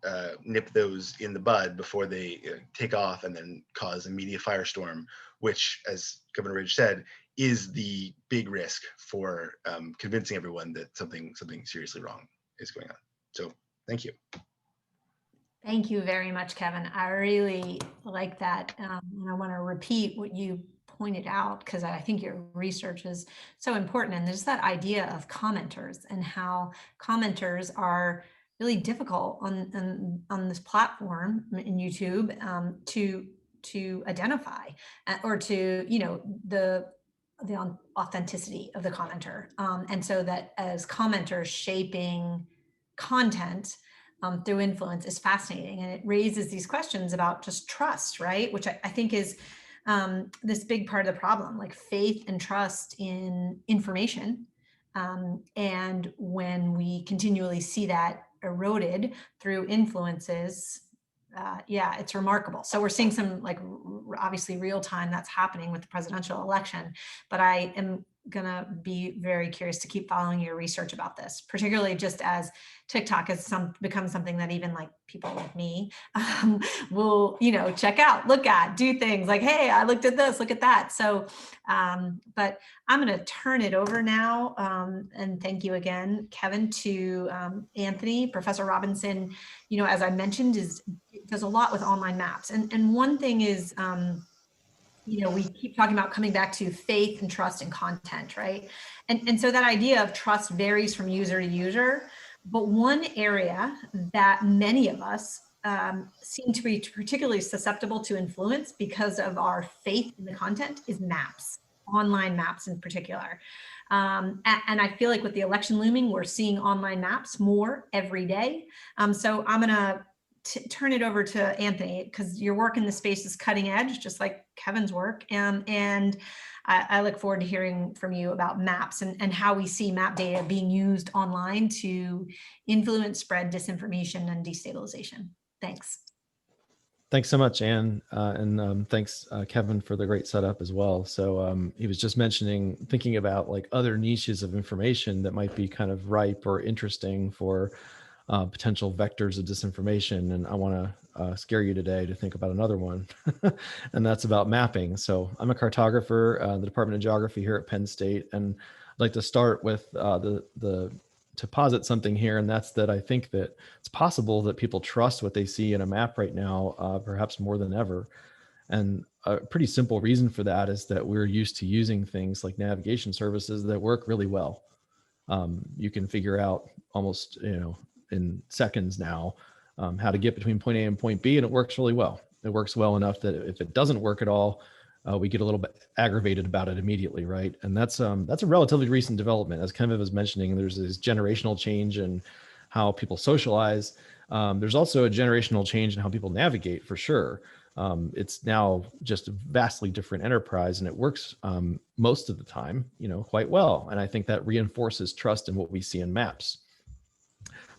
nip those in the bud before they take off and then cause a media firestorm, which, as Governor Ridge said, is the big risk for convincing everyone that something seriously wrong is going on. So thank you. Thank you very much, Kevin. I really like that. And I want to repeat what you pointed out, because I think your research is so important. And there's that idea of commenters and how commenters are really difficult on this platform in YouTube to identify or to, you know, the authenticity of the commenter. And so that as commenters shaping content through influence is fascinating. And it raises these questions about just trust, right? Which I think is this big part of the problem, like faith and trust in information. And when we continually see that eroded through influences, yeah, it's remarkable. So we're seeing some, like, obviously real time that's happening with the presidential election, but I am gonna be very curious to keep following your research about this, particularly just as TikTok has become something that even like people like me will, you know, check out, look at, do things like, hey, I looked at this, look at that. So, but I'm going to turn it over now. And thank you again, Kevin, to Anthony. Professor Robinson, you know, as I mentioned, does a lot with online maps. And one thing is, you know, we keep talking about coming back to faith and trust and content, right? And so that idea of trust varies from user to user, but one area that many of us seem to be particularly susceptible to influence because of our faith in the content is maps, online maps in particular. And I feel like with the election looming, we're seeing online maps more every day. So I'm gonna turn it over to Anthony, because your work in the space is cutting edge, just like Kevin's work. And I look forward to hearing from you about maps and how we see map data being used online to influence, spread disinformation and destabilization. Thanks. Thanks so much, Anne. And thanks, Kevin, for the great setup as well. So he was just mentioning, thinking about like other niches of information that might be kind of ripe or interesting for potential vectors of disinformation. And I want to scare you today to think about another one, and that's about mapping. So I'm a cartographer, the Department of Geography here at Penn State. And I'd like to start with to posit something here, and that's that I think that it's possible that people trust what they see in a map right now, perhaps more than ever. And a pretty simple reason for that is that we're used to using things like navigation services that work really well. You can figure out almost, in seconds now, how to get between point A and point B, and it works really well. It works well enough that if it doesn't work at all, we get a little bit aggravated about it immediately, right? And that's a relatively recent development. As Kevin was mentioning, there's this generational change in how people socialize. There's also a generational change in how people navigate, for sure. It's now just a vastly different enterprise, and it works most of the time, quite well. And I think that reinforces trust in what we see in maps.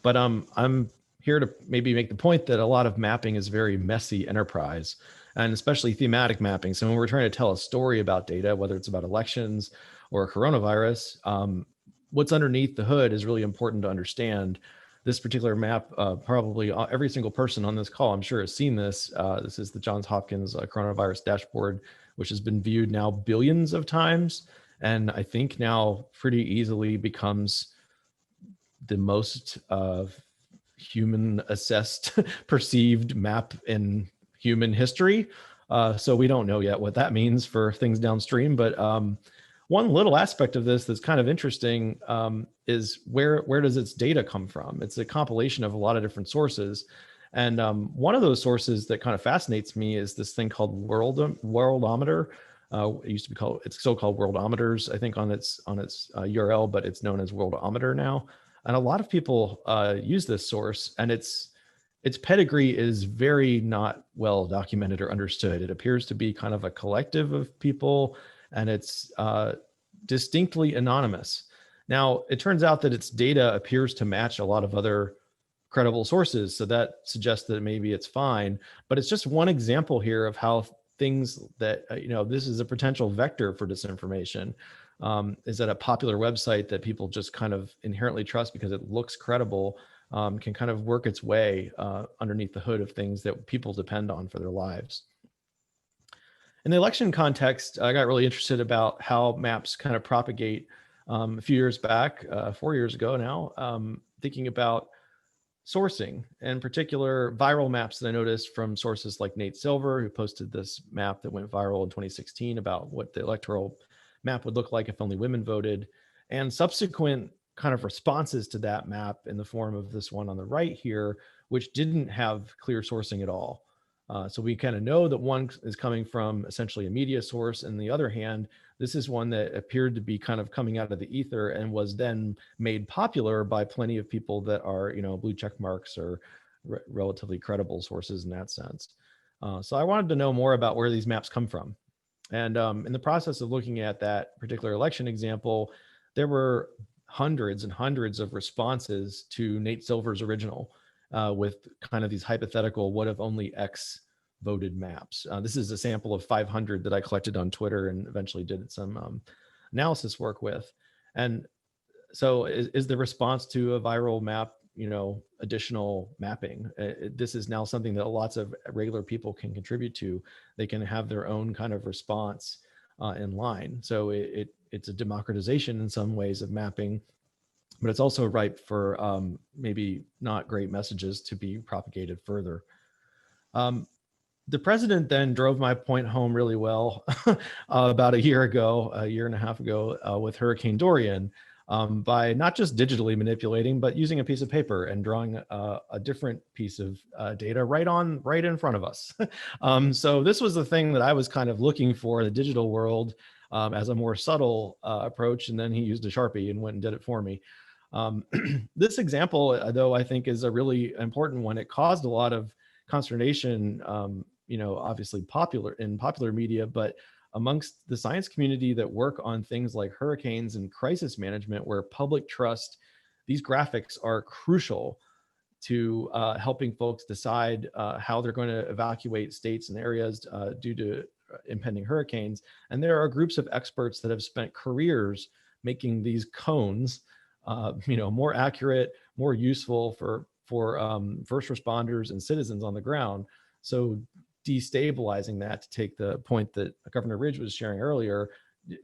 But I'm here to maybe make the point that a lot of mapping is very messy enterprise, and especially thematic mapping. So when we're trying to tell a story about data, whether it's about elections or coronavirus, what's underneath the hood is really important to understand. This particular map, probably every single person on this call, I'm sure, has seen this. This is the Johns Hopkins coronavirus dashboard, which has been viewed now billions of times. And I think now pretty easily becomes the most human assessed perceived map in human history. So we don't know yet what that means for things downstream. But one little aspect of this that's kind of interesting is where does its data come from? It's a compilation of a lot of different sources. And one of those sources that kind of fascinates me is this thing called Worldometer. It used to be called, it's still called Worldometers, I think, on its URL, but it's known as Worldometer now. And a lot of people use this source, and its pedigree is very not well documented or understood. It appears to be kind of a collective of people, and it's distinctly anonymous. Now, it turns out that its data appears to match a lot of other credible sources, so that suggests that maybe it's fine. But it's just one example here of how things that, this is a potential vector for disinformation. Is that a popular website that people just kind of inherently trust because it looks credible, can kind of work its way underneath the hood of things that people depend on for their lives. In the election context, I got really interested about how maps kind of propagate a few years back, 4 years ago now, thinking about sourcing, in particular viral maps that I noticed from sources like Nate Silver, who posted this map that went viral in 2016 about what the electoral map would look like if only women voted, and subsequent kind of responses to that map in the form of this one on the right here, which didn't have clear sourcing at all. So we kind of know that one is coming from essentially a media source. And the other hand, this is one that appeared to be kind of coming out of the ether and was then made popular by plenty of people that are, blue check marks or relatively credible sources in that sense. So I wanted to know more about where these maps come from. And in the process of looking at that particular election example, there were hundreds and hundreds of responses to Nate Silver's original with kind of these hypothetical what if only X voted maps. This is a sample of 500 that I collected on Twitter and eventually did some analysis work with. And so is the response to a viral map, additional mapping? This is now something that lots of regular people can contribute to. They can have their own kind of response in line. So it's a democratization in some ways of mapping, but it's also ripe for maybe not great messages to be propagated further. The president then drove my point home really well about a year and a half ago with Hurricane Dorian by not just digitally manipulating, but using a piece of paper and drawing a different piece of data right in front of us. So this was the thing that I was kind of looking for in the digital world as a more subtle approach. And then he used a Sharpie and went and did it for me. This example, though, I think is a really important one. It caused a lot of consternation, obviously in popular media, but amongst the science community that work on things like hurricanes and crisis management, where public trust, these graphics are crucial to helping folks decide how they're going to evacuate states and areas due to impending hurricanes. And there are groups of experts that have spent careers making these cones more accurate, more useful for first responders and citizens on the ground. So destabilizing that, to take the point that Governor Ridge was sharing earlier,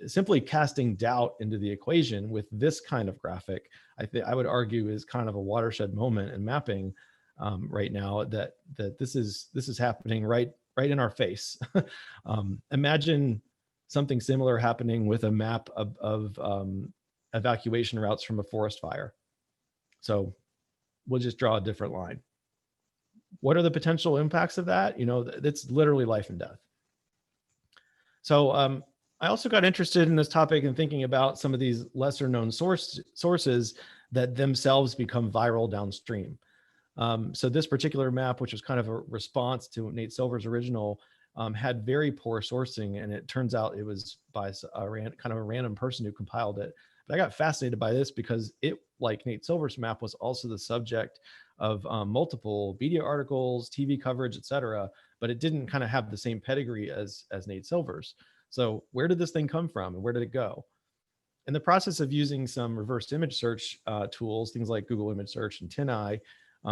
simply casting doubt into the equation with this kind of graphic, I would argue is kind of a watershed moment in mapping right now, that this is happening right in our face. Imagine something similar happening with a map of evacuation routes from a forest fire. So we'll just draw a different line. What are the potential impacts of that? It's literally life and death. So I also got interested in this topic and thinking about some of these lesser known sources that themselves become viral downstream. So this particular map, which was kind of a response to Nate Silver's original, had very poor sourcing, and it turns out it was by a random person who compiled it. But I got fascinated by this because it, like Nate Silver's map, was also the subject of multiple media articles, TV coverage, etc. But it didn't kind of have the same pedigree as Nate Silver's. So where did this thing come from and where did it go? In the process of using some reverse image search tools, things like Google Image Search and TinEye,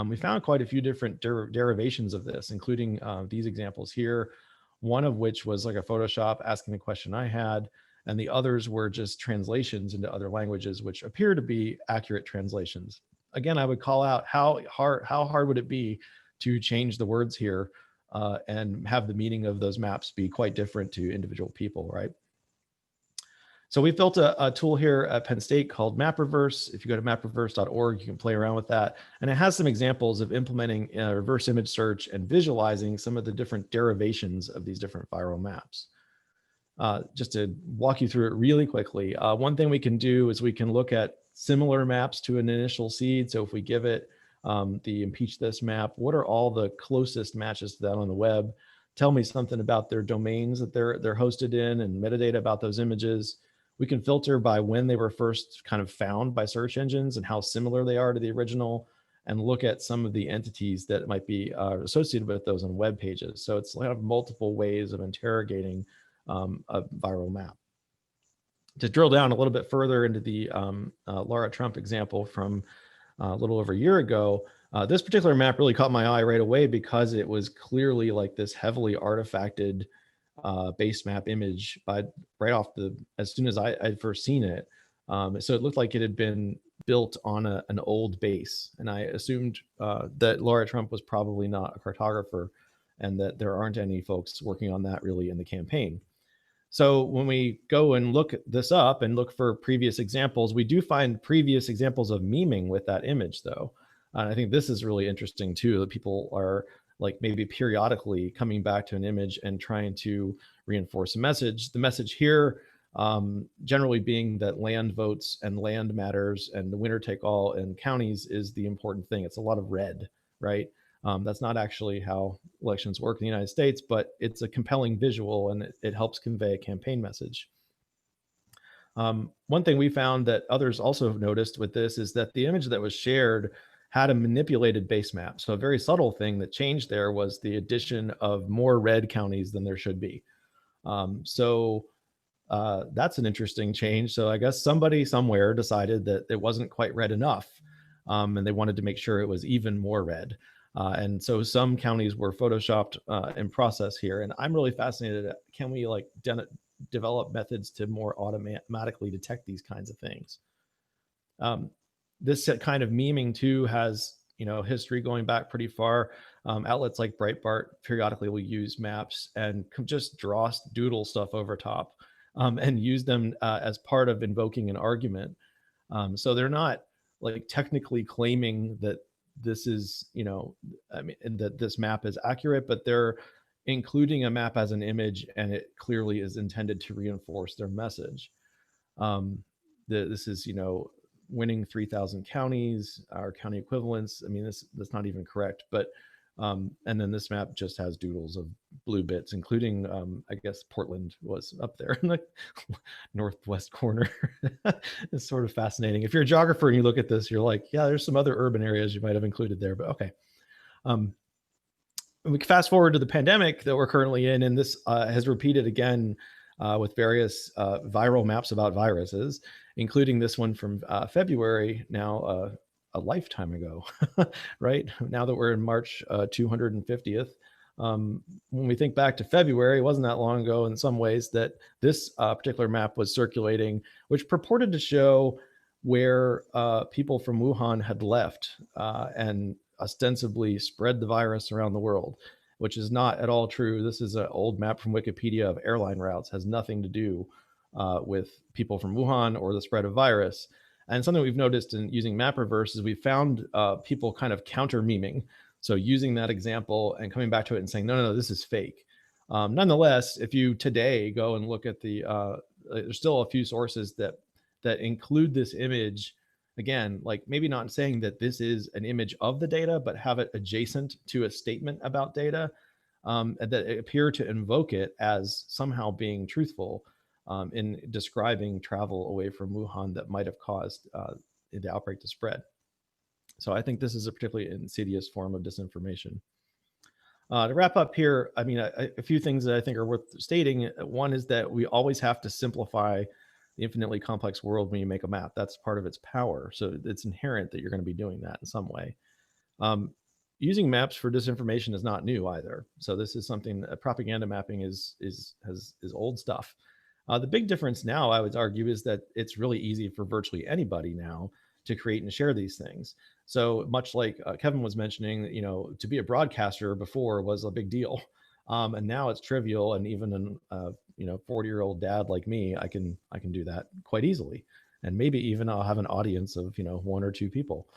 we found quite a few different derivations of this, including these examples here, one of which was like a Photoshop asking the question I had, and the others were just translations into other languages, which appear to be accurate translations. Again, I would call out how hard would it be to change the words here and have the meaning of those maps be quite different to individual people, right? So we built a tool here at Penn State called MapReverse. If you go to mapreverse.org, you can play around with that. And it has some examples of implementing reverse image search and visualizing some of the different derivations of these different viral maps. Just to walk you through it really quickly, one thing we can do is we can look at similar maps to an initial seed. So if we give it the impeach this map, what are all the closest matches to that on the web? Tell me something about their domains that they're hosted in and metadata about those images. We can filter by when they were first kind of found by search engines and how similar they are to the original, and look at some of the entities that might be associated with those on web pages. So it's kind of multiple ways of interrogating a viral map. To drill down a little bit further into the Laura Trump example from a little over a year ago, this particular map really caught my eye right away because it was clearly like this heavily artifacted base map image as soon as I'd first seen it. So it looked like it had been built on an old base. And I assumed that Laura Trump was probably not a cartographer and that there aren't any folks working on that really in the campaign. So when we go and look this up and look for previous examples, we do find previous examples of memeing with that image though. And I think this is really interesting too, that people are like maybe periodically coming back to an image and trying to reinforce a message. The message here generally being that land votes and land matters and the winner take all in counties is the important thing. It's a lot of red, right? That's not actually how elections work in the United States, but it's a compelling visual and it helps convey a campaign message. One thing we found that others also have noticed with this is that the image that was shared had a manipulated base map. So a very subtle thing that changed there was the addition of more red counties than there should be. That's an interesting change. So I guess somebody somewhere decided that it wasn't quite red enough, and they wanted to make sure it was even more red. And so some counties were photoshopped in process here. And I'm really fascinated. Can we like develop methods to more automatically detect these kinds of things? This kind of memeing too has, you know, history going back pretty far. Outlets like Breitbart periodically will use maps and just draw doodle stuff over top and use them as part of invoking an argument. So they're not like technically claiming that this is, you know, I mean, that this map is accurate, but they're including a map as an image and it clearly is intended to reinforce their message. This is, you know, winning 3,000 counties, our county equivalents. I mean, that's not even correct, but and then this map just has doodles of blue bits, including I guess Portland was up there in the northwest corner. It's sort of fascinating. If you're a geographer and you look at this, you're like, yeah, there's some other urban areas you might have included there, but okay. We can fast forward to the pandemic that we're currently in, and this has repeated again with various viral maps about viruses, including this one from February, now a lifetime ago, right? Now that we're in March 250th. When we think back to February, it wasn't that long ago in some ways that this particular map was circulating, which purported to show where people from Wuhan had left and ostensibly spread the virus around the world, which is not at all true. This is an old map from Wikipedia of airline routes, has nothing to do with people from Wuhan or the spread of virus. And something we've noticed in using map reverse is we found people kind of counter meming. So using that example and coming back to it and saying, no, this is fake. Nonetheless, if you today go and look at the, there's still a few sources that include this image. Again, like maybe not saying that this is an image of the data, but have it adjacent to a statement about data that appear to invoke it as somehow being truthful in describing travel away from Wuhan that might have caused the outbreak to spread. So I think this is a particularly insidious form of disinformation. To wrap up here, I mean, a few things that I think are worth stating. One is that we always have to simplify the infinitely complex world when you make a map. That's part of its power. So it's inherent that you're going to be doing that in some way. Using maps for disinformation is not new either. So this is something, propaganda mapping is old stuff. The big difference now, I would argue, is that it's really easy for virtually anybody now to create and share these things. So much like Kevin was mentioning, you know, to be a broadcaster before was a big deal. And now it's trivial. And even an, you know, 40-year-old dad like me, I can do that quite easily. And maybe even I'll have an audience of, you know, 1 or 2 people.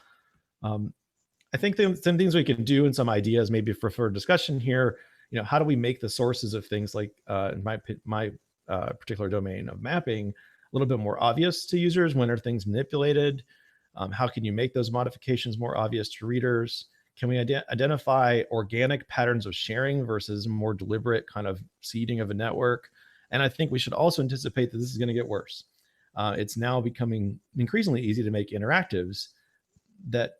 I think some things we can do and some ideas maybe for discussion here, you know, how do we make the sources of things like in my particular domain of mapping a little bit more obvious to users? When are things manipulated? How can you make those modifications more obvious to readers? Can we identify organic patterns of sharing versus more deliberate kind of seeding of a network? And I think we should also anticipate that this is going to get worse. It's now becoming increasingly easy to make interactives that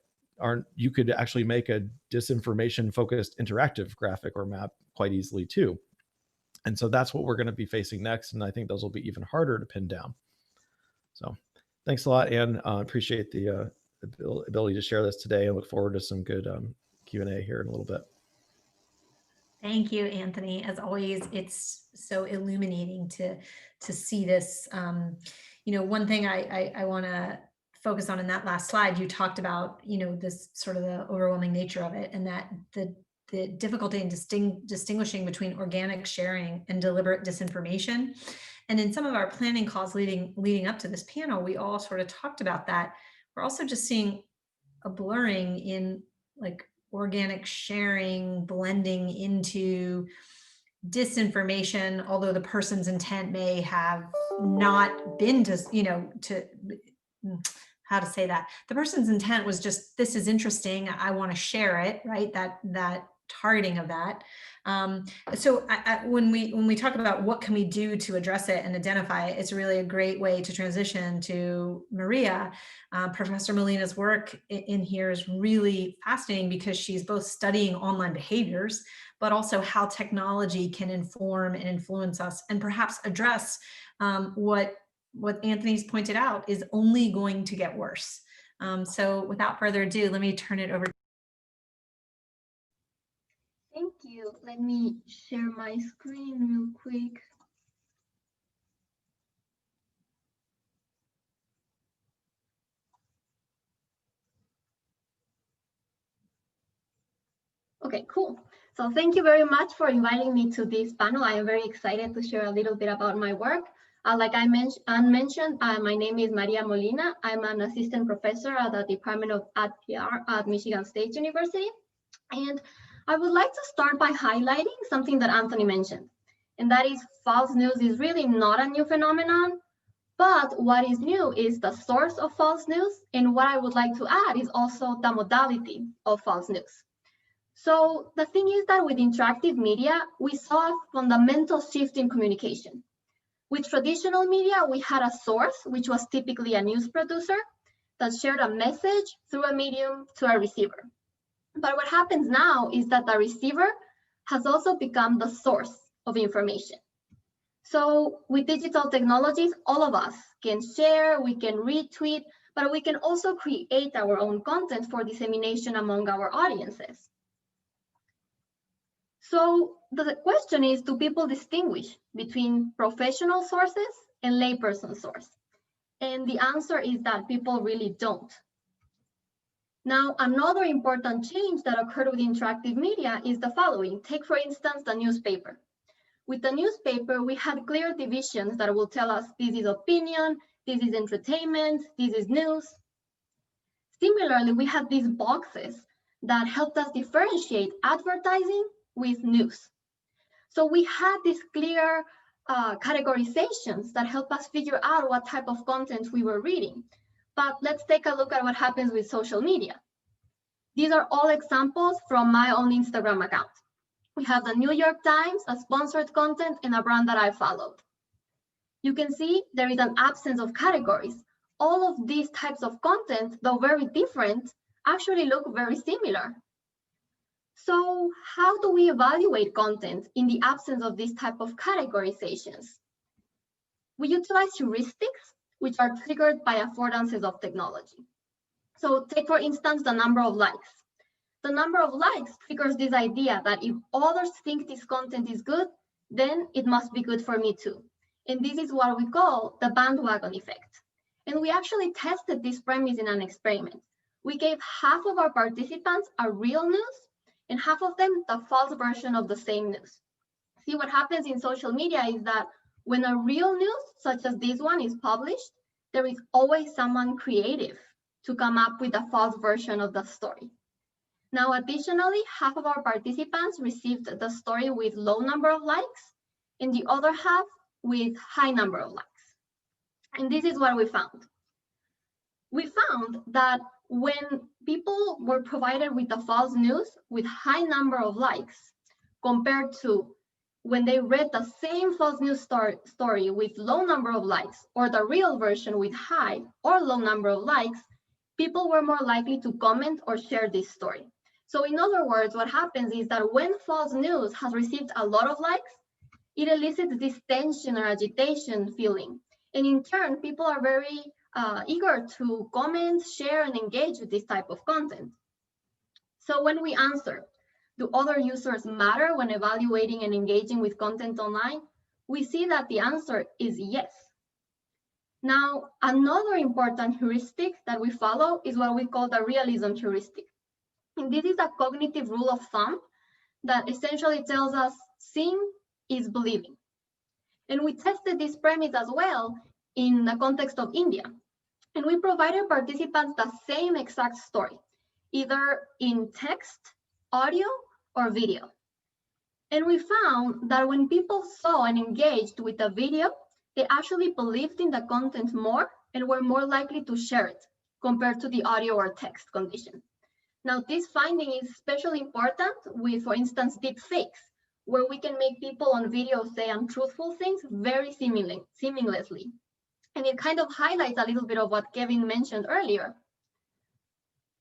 you could actually make a disinformation focused interactive graphic or map quite easily too. And so that's what we're going to be facing next. And I think those will be even harder to pin down. So thanks a lot, Anne. Appreciate the ability to share this today and look forward to some good Q&A here in a little bit. Thank you, Anthony. As always, it's so illuminating to see this. You know, one thing I want to focus on in that last slide, you talked about, you know, this sort of the overwhelming nature of it, and that the the difficulty in distinguishing between organic sharing and deliberate disinformation. And in some of our planning calls leading up to this panel, we all sort of talked about that. We're also just seeing a blurring in like organic sharing blending into disinformation, although the person's intent may have not been to, how to say that. The person's intent was just, this is interesting, I want to share it, right? That targeting of that. So when we talk about what can we do to address it and identify it, it's really a great way to transition to Maria. Professor Molina's work in here is really fascinating because she's both studying online behaviors, but also how technology can inform and influence us and perhaps address what Anthony's pointed out is only going to get worse. So without further ado, let me turn it over. Thank you. Let me share my screen real quick. Okay, cool. So thank you very much for inviting me to this panel. I am very excited to share a little bit about my work. Like I mentioned, my name is Maria Molina. I'm an assistant professor at the Department of Ad PR at Michigan State University. And I would like to start by highlighting something that Anthony mentioned, and that is false news is really not a new phenomenon, but what is new is the source of false news. And what I would like to add is also the modality of false news. So the thing is that with interactive media, we saw a fundamental shift in communication. With traditional media, we had a source, which was typically a news producer, that shared a message through a medium to a receiver. But what happens now is that the receiver has also become the source of information. So with digital technologies, all of us can share, we can retweet, but we can also create our own content for dissemination among our audiences. So the question is, do people distinguish between professional sources and layperson source? And the answer is that people really don't. Now, another important change that occurred with interactive media is the following. Take, for instance, the newspaper. With the newspaper, we had clear divisions that will tell us this is opinion, this is entertainment, this is news. Similarly, we had these boxes that helped us differentiate advertising with news. So we had these clear categorizations that help us figure out what type of content we were reading. But let's take a look at what happens with social media. These are all examples from my own Instagram account. We have the New York Times, a sponsored content, and a brand that I followed. You can see there is an absence of categories. All of these types of content, though very different, actually look very similar. So how do we evaluate content in the absence of this type of categorizations? We utilize heuristics, which are triggered by affordances of technology. So take, for instance, the number of likes. The number of likes triggers this idea that if others think this content is good, then it must be good for me too. And this is what we call the bandwagon effect. And we actually tested this premise in an experiment. We gave half of our participants a real news and half of them the false version of the same news. See, what happens in social media is that when a real news, such as this one, is published, there is always someone creative to come up with a false version of the story. Now, additionally, half of our participants received the story with low number of likes, and the other half with high number of likes. And this is what we found. We found that when people were provided with the false news with high number of likes, compared to when they read the same false news story with low number of likes, or the real version with high or low number of likes, people were more likely to comment or share this story. So in other words, what happens is that when false news has received a lot of likes, it elicits this tension or agitation feeling. And in turn, people are very eager to comment, share, and engage with this type of content. So when we answer, do other users matter when evaluating and engaging with content online? We see that the answer is yes. Now, another important heuristic that we follow is what we call the realism heuristic. And this is a cognitive rule of thumb that essentially tells us seeing is believing. And we tested this premise as well in the context of India. And we provided participants the same exact story, either in text, audio, or video. And we found that when people saw and engaged with the video, they actually believed in the content more and were more likely to share it compared to the audio or text condition. Now, this finding is especially important with, for instance, deep fakes, where we can make people on video say untruthful things very seamlessly. And it kind of highlights a little bit of what Kevin mentioned earlier.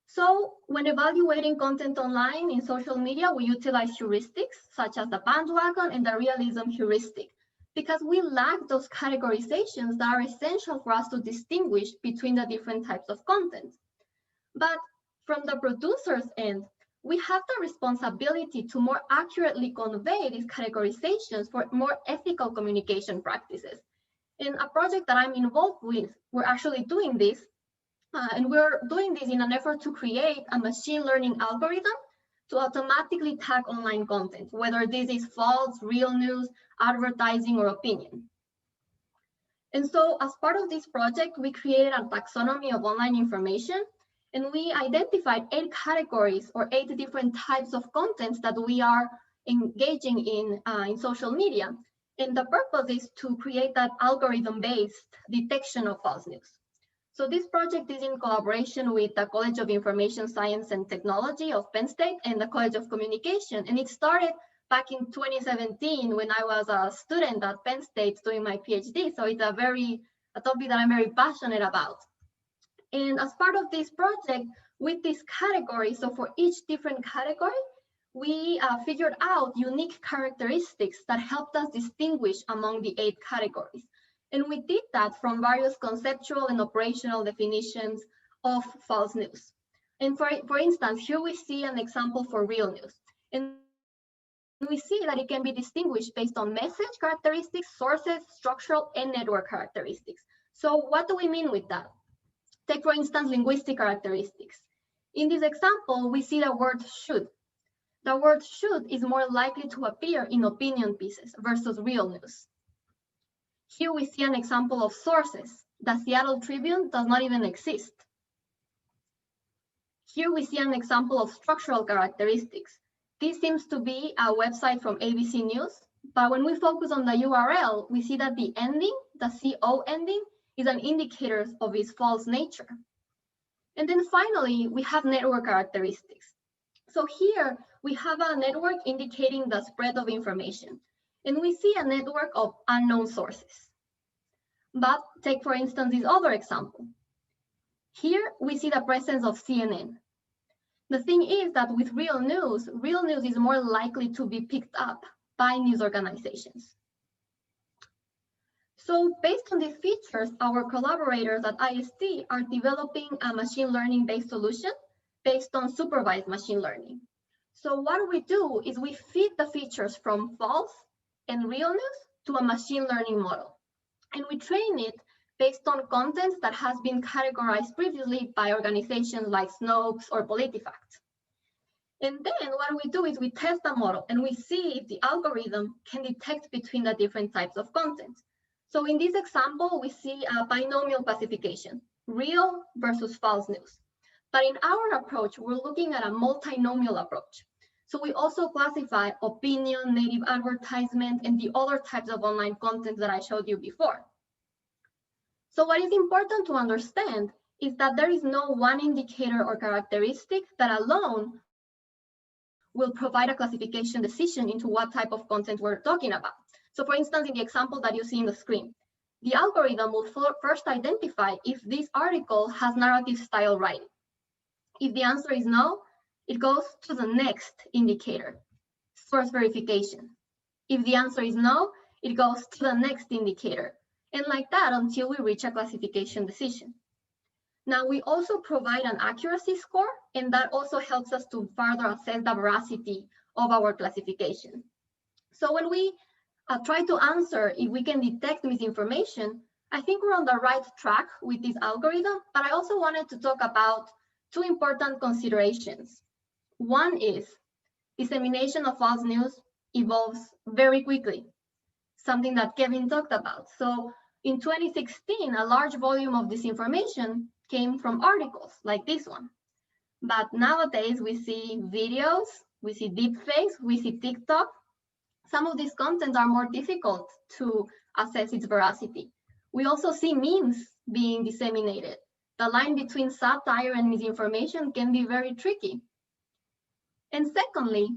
So when evaluating content online in social media, we utilize heuristics such as the bandwagon and the realism heuristic, because we lack those categorizations that are essential for us to distinguish between the different types of content. But from the producer's end, we have the responsibility to more accurately convey these categorizations for more ethical communication practices. In a project that I'm involved with, we're actually doing this, and we're doing this in an effort to create a machine learning algorithm to automatically tag online content, whether this is false, real news, advertising, or opinion. And so as part of this project, we created a taxonomy of online information, and we identified 8 categories or 8 different types of contents that we are engaging in social media. And the purpose is to create that algorithm-based detection of false news. So this project is in collaboration with the College of Information Science and Technology of Penn State and the College of Communication. And it started back in 2017 when I was a student at Penn State doing my PhD. So it's a topic that I'm very passionate about. And as part of this project, with this category, so for each different category, we figured out unique characteristics that helped us distinguish among the 8 categories. And we did that from various conceptual and operational definitions of false news. And for instance, here we see an example for real news. And we see that it can be distinguished based on message characteristics, sources, structural, and network characteristics. So what do we mean with that? Take, for instance, linguistic characteristics. In this example, we see the word should. The word should is more likely to appear in opinion pieces versus real news. Here we see an example of sources. The Seattle Tribune does not even exist. Here we see an example of structural characteristics. This seems to be a website from ABC News, but when we focus on the URL, we see that the ending, the CO ending, is an indicator of its false nature. And then finally, we have network characteristics. So here we have a network indicating the spread of information. And we see a network of unknown sources. But take, for instance, this other example. Here we see the presence of CNN. The thing is that with real news is more likely to be picked up by news organizations. So based on these features, our collaborators at IST are developing a machine learning-based solution based on supervised machine learning. So what we do is we feed the features from false and real news to a machine learning model. And we train it based on content that has been categorized previously by organizations like Snopes or PolitiFact. And then what we do is we test the model and we see if the algorithm can detect between the different types of content. So in this example, we see a binomial classification, real versus false news. But in our approach, we're looking at a multinomial approach. So we also classify opinion, native advertisement, and the other types of online content that I showed you before. So what is important to understand is that there is no one indicator or characteristic that alone will provide a classification decision into what type of content we're talking about. So for instance, in the example that you see in the screen, the algorithm will first identify if this article has narrative style writing. If the answer is no, it goes to the next indicator, source verification. If the answer is no, it goes to the next indicator, and like that until we reach a classification decision. Now, we also provide an accuracy score, and that also helps us to further assess the veracity of our classification. So when we try to answer if we can detect misinformation, I think we're on the right track with this algorithm, but I also wanted to talk about 2 important considerations. One is dissemination of false news evolves very quickly, something that Kevin talked about. So in 2016, a large volume of disinformation came from articles like this one. But nowadays we see videos, we see deepfakes, we see TikTok. Some of these content are more difficult to assess its veracity. We also see memes being disseminated. The line between satire and misinformation can be very tricky. And secondly,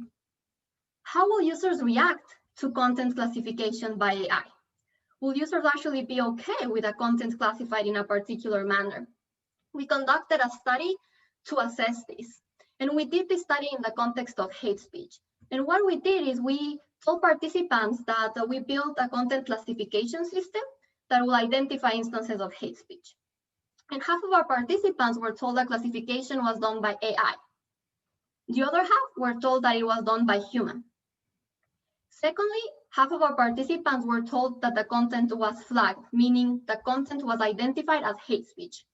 how will users react to content classification by AI? Will users actually be okay with a content classified in a particular manner? We conducted a study to assess this. And we did this study in the context of hate speech. And what we did is we told participants that we built a content classification system that will identify instances of hate speech. And half of our participants were told that classification was done by AI. The other half were told that it was done by human. Secondly, half of our participants were told that the content was flagged, meaning the content was identified as hate speech.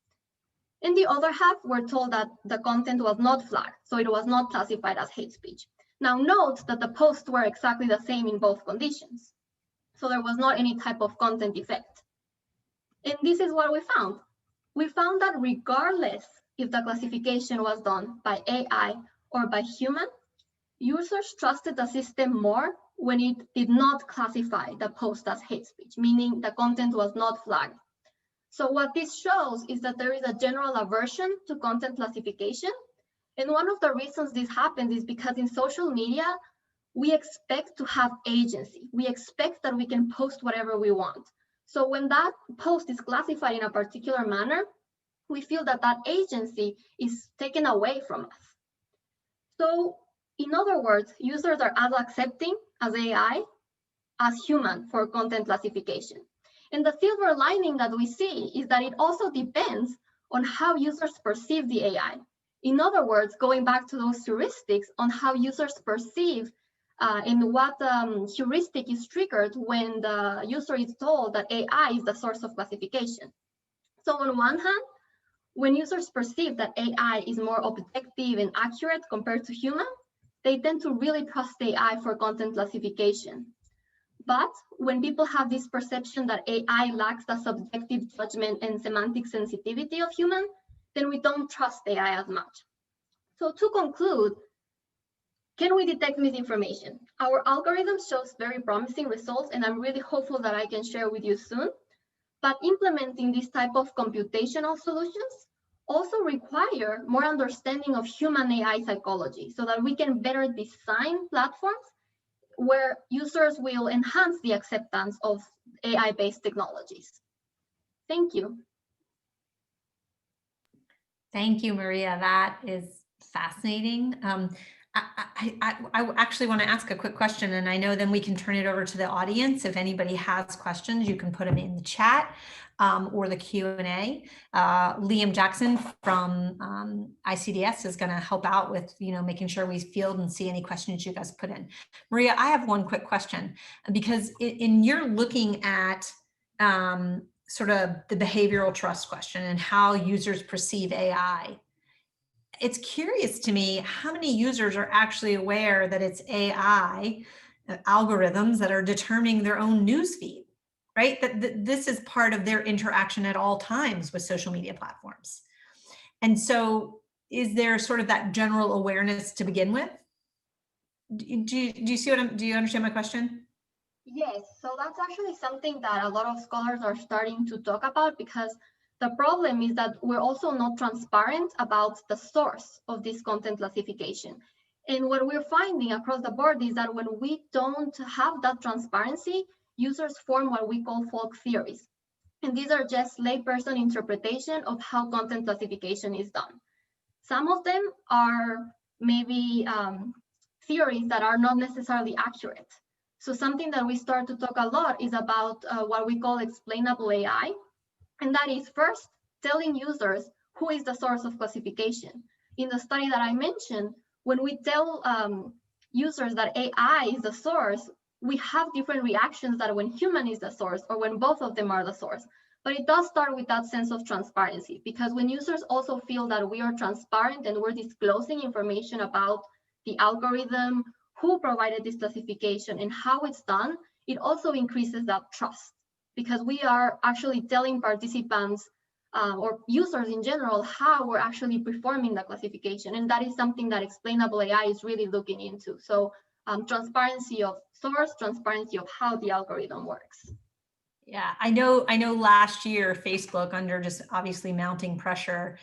And the other half were told that the content was not flagged, so it was not classified as hate speech. Now note that the posts were exactly the same in both conditions. So there was not any type of content effect. And this is what we found. We found that regardless if the classification was done by AI or by human, users trusted the system more when it did not classify the post as hate speech, meaning the content was not flagged. So what this shows is that there is a general aversion to content classification. And one of the reasons this happens is because in social media, we expect to have agency. We expect that we can post whatever we want. So when that post is classified in a particular manner, we feel that that agency is taken away from us. So in other words, users are as accepting as AI as human for content classification. And the silver lining that we see is that it also depends on how users perceive the AI. In other words, going back to those heuristics on how users perceive and what heuristic is triggered when the user is told that AI is the source of classification. So on one hand, when users perceive that AI is more objective and accurate compared to human, they tend to really trust AI for content classification. But when people have this perception that AI lacks the subjective judgment and semantic sensitivity of human, then we don't trust AI as much. So to conclude, can we detect misinformation? Our algorithm shows very promising results, and I'm really hopeful that I can share with you soon. But implementing this type of computational solutions also require more understanding of human AI psychology so that we can better design platforms where users will enhance the acceptance of AI-based technologies. Thank you. Thank you, Maria. That is fascinating. I actually want to ask a quick question, and I know then we can turn it over to the audience. If anybody has questions, you can put them in the chat or the Q&A. Liam Jackson from ICDS is going to help out with, making sure we field and see any questions you guys put in. Maria, I have one quick question, because in you're looking at sort of the behavioral trust question and how users perceive AI. It's curious to me how many users are actually aware that it's AI algorithms that are determining their own newsfeed, right? That this is part of their interaction at all times with social media platforms. And so is there sort of that general awareness to begin with? Do you see what do you understand my question? Yes, so that's actually something that a lot of scholars are starting to talk about, because the problem is that we're also not transparent about the source of this content classification. And what we're finding across the board is that when we don't have that transparency, users form what we call folk theories. And these are just layperson interpretation of how content classification is done. Some of them are maybe theories that are not necessarily accurate. So something that we start to talk a lot is about what we call explainable AI. And that is first telling users who is the source of classification. In the study that I mentioned, when we tell users that AI is the source, we have different reactions than when human is the source or when both of them are the source. But it does start with that sense of transparency, because when users also feel that we are transparent and we're disclosing information about the algorithm, who provided this classification, and how it's done, it also increases that trust, because we are actually telling participants or users in general how we're actually performing the classification. And that is something that explainable AI is really looking into. So transparency of source, transparency of how the algorithm works. Yeah, I know last year, Facebook, under just obviously mounting pressure,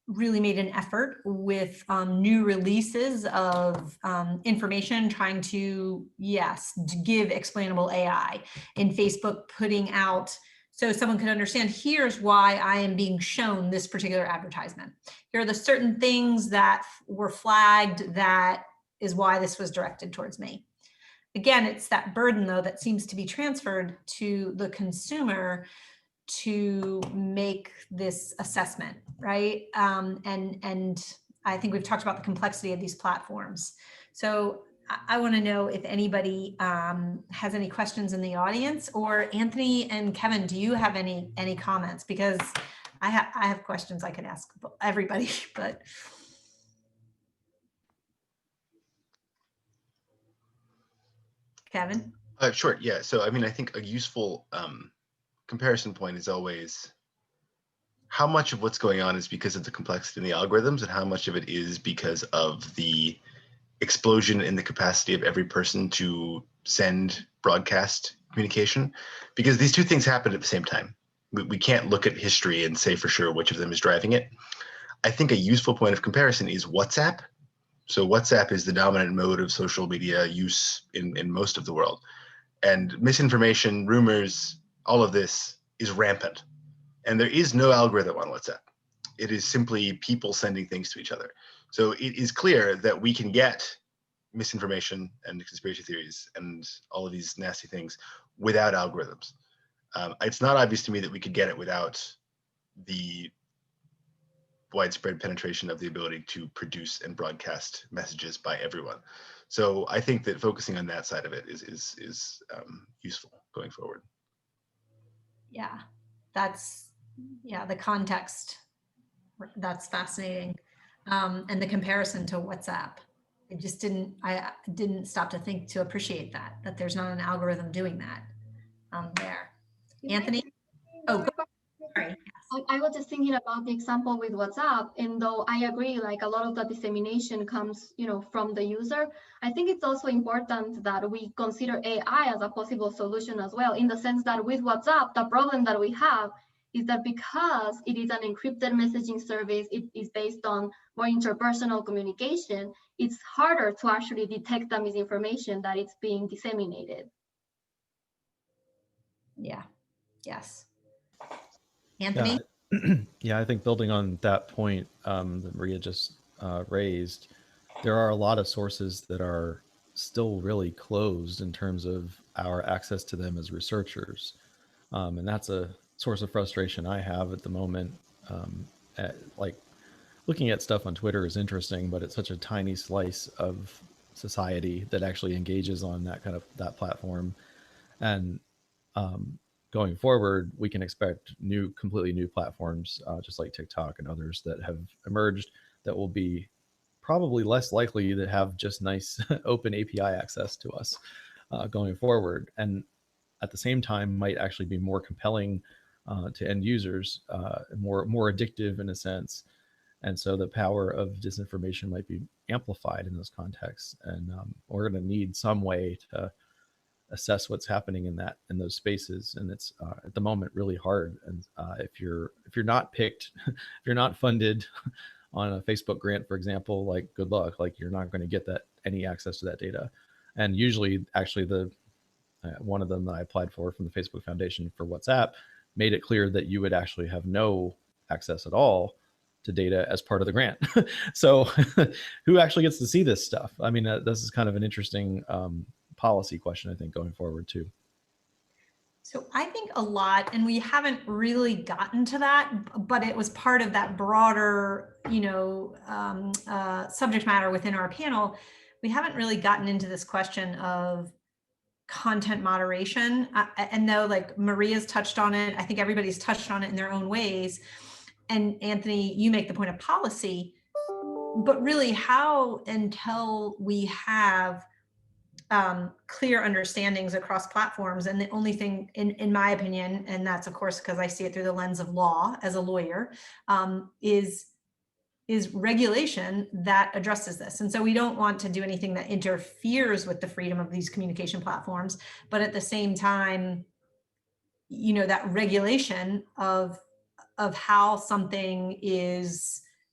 really made an effort with new releases of information, trying to, yes, give explainable AI, and Facebook putting out, so someone could understand, here's why I am being shown this particular advertisement. Here are the certain things that were flagged, that is why this was directed towards me. Again, it's that burden, though, that seems to be transferred to the consumer to make this assessment, right? And I think we've talked about the complexity of these platforms. So I want to know if anybody has any questions in the audience, or Anthony and Kevin, do you have any comments? Because I have questions I could ask everybody, but. Kevin? Sure, yeah. So I mean, I think a useful comparison point is always how much of what's going on is because of the complexity in the algorithms, and how much of it is because of the explosion in the capacity of every person to send broadcast communication. Because these two things happen at the same time. We can't look at history and say for sure which of them is driving it. I think a useful point of comparison is WhatsApp. So WhatsApp is the dominant mode of social media use in most of the world. And misinformation, rumors, all of this is rampant. And there is no algorithm on WhatsApp. It is simply people sending things to each other. So it is clear that we can get misinformation and conspiracy theories and all of these nasty things without algorithms. It's not obvious to me that we could get it without the widespread penetration of the ability to produce and broadcast messages by everyone. So I think that focusing on that side of it is useful going forward. Yeah, the context, that's fascinating. And the comparison to WhatsApp, I didn't stop to appreciate that there's not an algorithm doing that there. Anthony? Oh, sorry. I was just thinking about the example with WhatsApp, and though I agree, like a lot of the dissemination comes, from the user, I think it's also important that we consider AI as a possible solution as well, in the sense that with WhatsApp, the problem that we have is that because it is an encrypted messaging service, it is based on more interpersonal communication, it's harder to actually detect the misinformation that it's being disseminated. Yeah, yes. Anthony? Yeah, I think building on that point that Maria just raised, there are a lot of sources that are still really closed in terms of our access to them as researchers. And that's a source of frustration I have at the moment. Like looking at stuff on Twitter is interesting, but it's such a tiny slice of society that actually engages on that platform. And going forward, we can expect completely new platforms, just like TikTok and others that have emerged, that will be probably less likely to have just nice open API access to us going forward. And at the same time, might actually be more compelling to end users, more addictive in a sense. And so the power of disinformation might be amplified in those contexts. And we're going to need some way to assess what's happening in those spaces, and it's at the moment really hard. And if you're not picked, if you're not funded on a Facebook grant, for example, like good luck, like you're not going to get any access to that data. And usually, actually, the one of them that I applied for from the Facebook Foundation for WhatsApp made it clear that you would actually have no access at all to data as part of the grant. So who actually gets to see this stuff? I mean, this is kind of an interesting policy question, I think, going forward too. So I think a lot, and we haven't really gotten to that, but it was part of that broader, subject matter within our panel. We haven't really gotten into this question of content moderation. And though, like Maria's touched on it, I think everybody's touched on it in their own ways. And Anthony, you make the point of policy. but really, how, until we have clear understandings across platforms, and the only thing, in my opinion, and that's of course because I see it through the lens of law as a lawyer, is regulation that addresses this. And so we don't want to do anything that interferes with the freedom of these communication platforms, but at the same time, that regulation of how something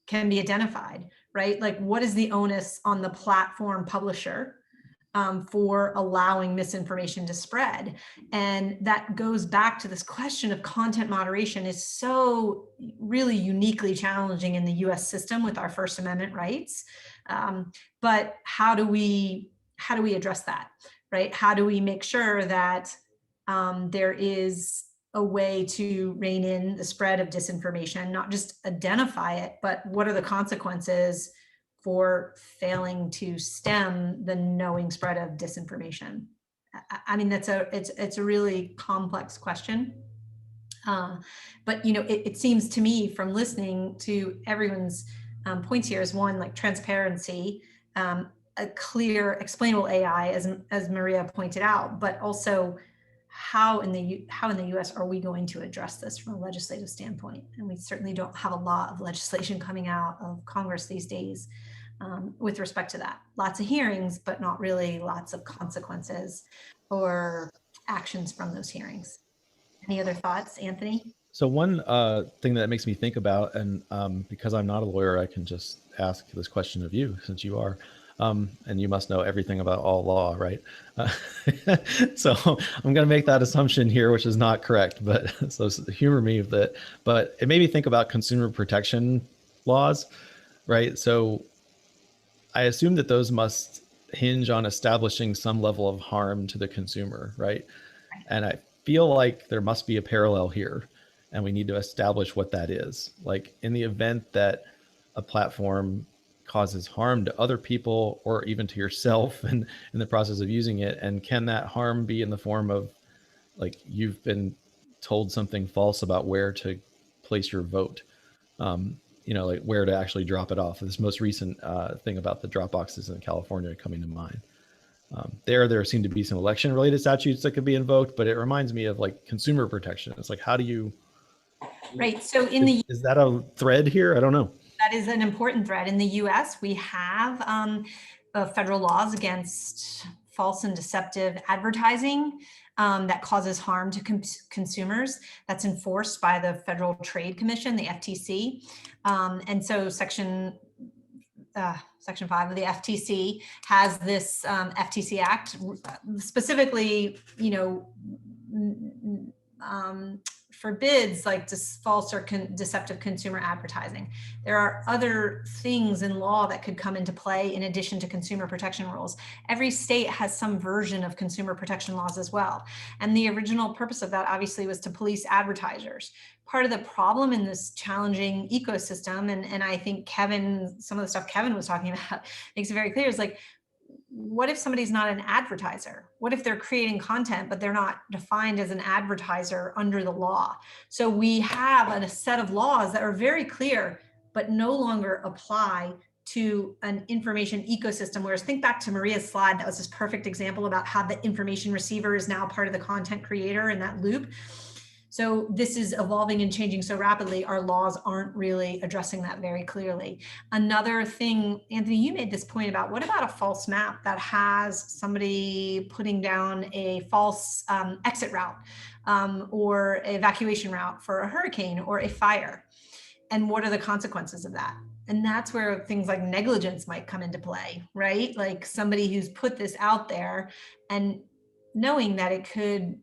can be identified, right? Like, what is the onus on the platform publisher for allowing misinformation to spread? And that goes back to this question of content moderation is so really uniquely challenging in the US system with our First Amendment rights. But how do we address that, right? How do we make sure that there is a way to rein in the spread of disinformation, not just identify it, but what are the consequences for failing to stem the knowing spread of disinformation? I mean, it's a really complex question. But it seems to me from listening to everyone's points here is one, like transparency, a clear explainable AI, as Maria pointed out, but also how in the US are we going to address this from a legislative standpoint? And we certainly don't have a lot of legislation coming out of Congress these days with respect to that. Lots of hearings, but not really lots of consequences or actions from those hearings. Any other thoughts, Anthony? So one thing that makes me think about, and because I'm not a lawyer, I can just ask this question of you, since you are, and you must know everything about all law, right? So I'm going to make that assumption here, which is not correct, but so humor me with it. But it made me think about consumer protection laws, right? So I assume that those must hinge on establishing some level of harm to the consumer, right? And I feel like there must be a parallel here, and we need to establish what that is. Like, in the event that a platform causes harm to other people or even to yourself and in the process of using it, and can that harm be in the form of, like, you've been told something false about where to place your vote, like where to actually drop it off. This most recent thing about the drop boxes in California coming to mind. There seem to be some election related statutes that could be invoked, but it reminds me of like consumer protection. It's like, how do you, right? So is that a thread here? I don't know. That is an important thread. In the US, we have federal laws against false and deceptive advertising that causes harm to consumers. That's enforced by the Federal Trade Commission, the FTC. And so Section 5 of the FTC has this FTC Act specifically, forbids like false or deceptive consumer advertising. There are other things in law that could come into play in addition to consumer protection rules. Every state has some version of consumer protection laws as well. And the original purpose of that obviously was to police advertisers. Part of the problem in this challenging ecosystem, and I think some of the stuff Kevin was talking about makes it very clear, is like, what if somebody's not an advertiser? What if they're creating content, but they're not defined as an advertiser under the law? So we have a set of laws that are very clear, but no longer apply to an information ecosystem. Whereas think back to Maria's slide, that was this perfect example about how the information receiver is now part of the content creator in that loop. So this is evolving and changing so rapidly, our laws aren't really addressing that very clearly. Another thing, Anthony, you made this point about, what about a false map that has somebody putting down a false exit route or evacuation route for a hurricane or a fire? And what are the consequences of that? And that's where things like negligence might come into play, right? Like somebody who's put this out there and knowing that it could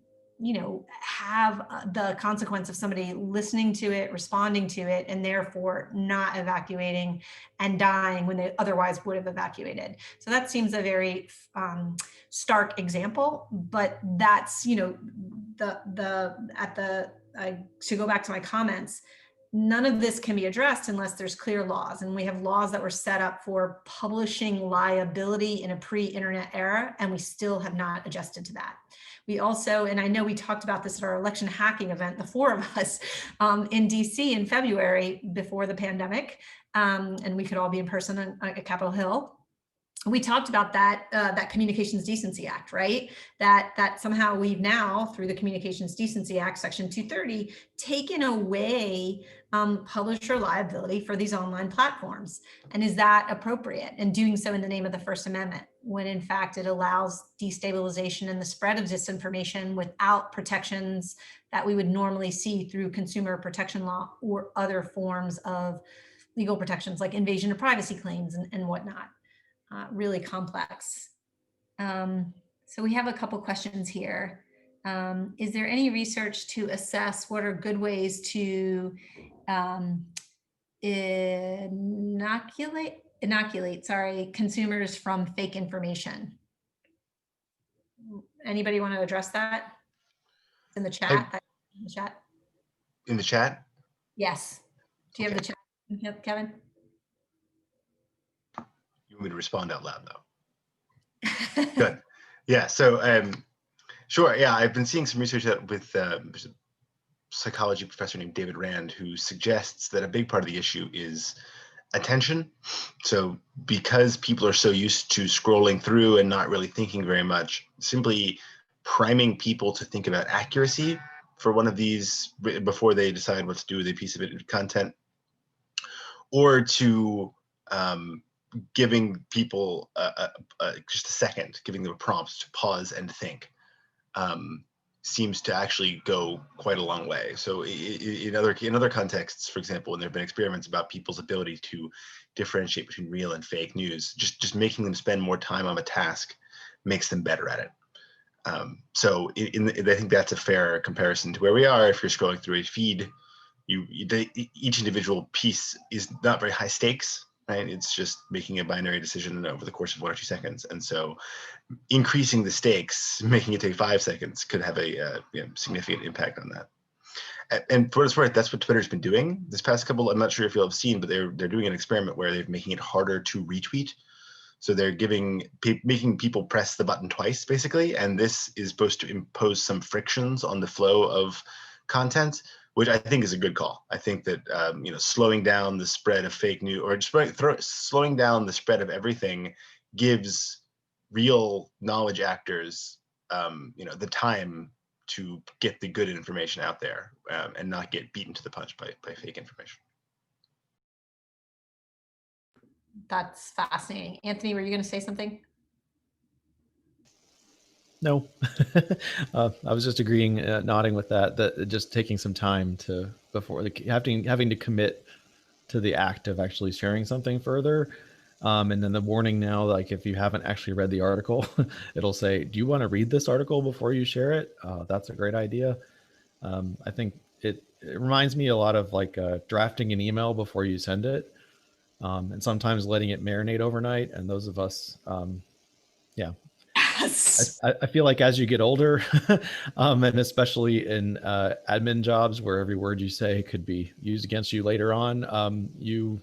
have the consequence of somebody listening to it, responding to it, and therefore not evacuating and dying when they otherwise would have evacuated. So that seems a very stark example, but that's, to go back to my comments, none of this can be addressed unless there's clear laws. And we have laws that were set up for publishing liability in a pre-internet era, and we still have not adjusted to that. We also, and I know we talked about this at our election hacking event, the four of us in DC in February before the pandemic, and we could all be in person at Capitol Hill. We talked about that that Communications Decency Act, right? That somehow we've now, through the Communications Decency Act, Section 230, taken away publisher liability for these online platforms. And is that appropriate? And doing so in the name of the First Amendment, when in fact it allows destabilization and the spread of disinformation without protections that we would normally see through consumer protection law or other forms of legal protections like invasion of privacy claims and whatnot. Really complex. So we have a couple questions here. Is there any research to assess what are good ways to inoculate consumers from fake information? Anybody want to address that? In the chat? In the chat? Yes. Do you have the chat, Kevin? You want me to respond out loud though? Good. Yeah. So sure. Yeah, I've been seeing some research with a psychology professor named David Rand, who suggests that a big part of the issue is attention. So because people are so used to scrolling through and not really thinking very much, simply priming people to think about accuracy for one of these before they decide what to do with a piece of content, or to giving people just a second, giving them a prompt to pause and think, seems to actually go quite a long way. So in other contexts, for example, when there have been experiments about people's ability to differentiate between real and fake news, just making them spend more time on a task makes them better at it. So I think that's a fair comparison to where we are. If you're scrolling through a feed, each individual piece is not very high stakes, right? It's just making a binary decision over the course of 1 or 2 seconds. And so increasing the stakes, making it take 5 seconds, could have a significant impact on that. And for what it's worth, that's what Twitter's been doing this past couple. I'm not sure if you'll have seen, but they're doing an experiment where they're making it harder to retweet. So they're making people press the button twice, basically. And this is supposed to impose some frictions on the flow of content, which I think is a good call. I think that slowing down the spread of fake news, or just slowing down the spread of everything, gives real knowledge actors the time to get the good information out there and not get beaten to the punch by fake information. That's fascinating. Anthony, were you going to say something? No, I was just agreeing, nodding with that just taking some time before having to commit to the act of actually sharing something further. And then the warning now, like if you haven't actually read the article, it'll say, do you want to read this article before you share it? That's a great idea. I think it reminds me a lot of like drafting an email before you send it. And sometimes letting it marinate overnight. And those of us, Yes. I feel like as you get older, and especially in admin jobs where every word you say could be used against you later on, you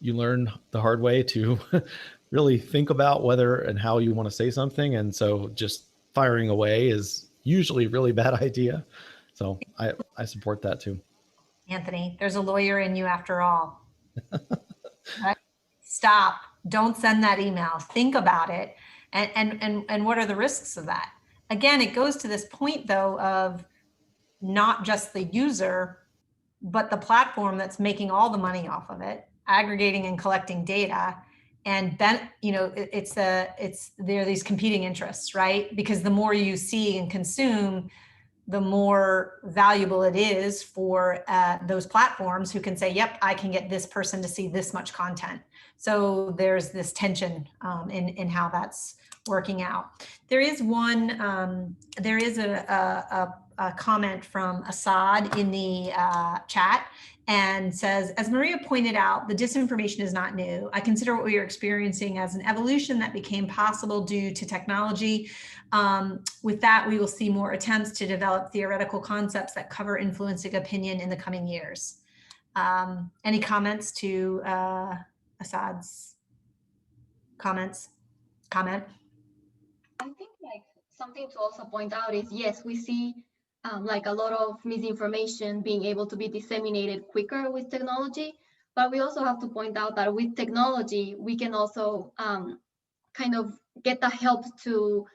learn the hard way to really think about whether and how you want to say something. And so just firing away is usually a really bad idea. So I support that too. Anthony, there's a lawyer in you after all. Right? Stop. Don't send that email. Think about it. And what are the risks of that? Again, it goes to this point though of not just the user, but the platform that's making all the money off of it, aggregating and collecting data. And then, there are these competing interests, right? Because the more you see and consume, the more valuable it is for those platforms who can say, yep, I can get this person to see this much content. So there's this tension in how that's working out. There is a comment from Assad in the chat and says, as Maria pointed out, the disinformation is not new. I consider what we are experiencing as an evolution that became possible due to technology. With that, we will see more attempts to develop theoretical concepts that cover influencing opinion in the coming years. Any comments to Assad's comment? I think like something to also point out is, yes, we see like a lot of misinformation being able to be disseminated quicker with technology, but we also have to point out that with technology, we can also kind of get the help to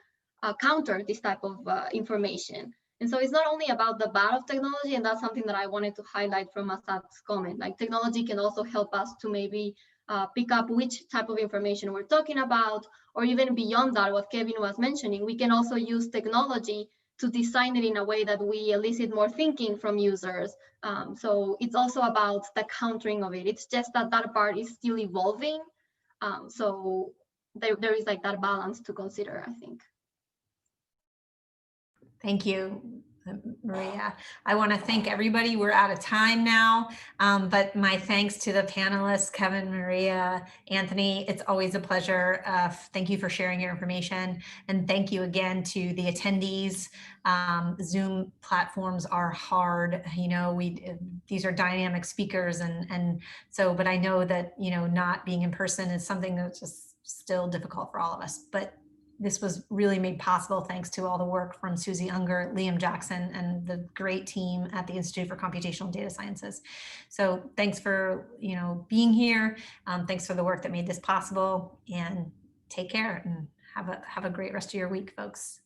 counter this type of information. And so it's not only about the bad of technology, and that's something that I wanted to highlight from Assad's comment. Like technology can also help us to maybe pick up which type of information we're talking about, or even beyond that, what Kevin was mentioning, we can also use technology to design it in a way that we elicit more thinking from users. So it's also about the countering of it. It's just that that part is still evolving. So there is like that balance to consider, I think. Thank you, Maria. I want to thank everybody. We're out of time now, but my thanks to the panelists, Kevin, Maria, Anthony. It's always a pleasure. Thank you for sharing your information. And thank you again to the attendees. Zoom platforms are hard. You know, these are dynamic speakers. And so, but I know that, you know, not being in person is something that's just still difficult for all of us. But this was really made possible thanks to all the work from Susie Unger, Liam Jackson, and the great team at the Institute for Computational Data Sciences. So thanks for, you know, being here. Thanks for the work that made this possible, and take care and have a great rest of your week, folks.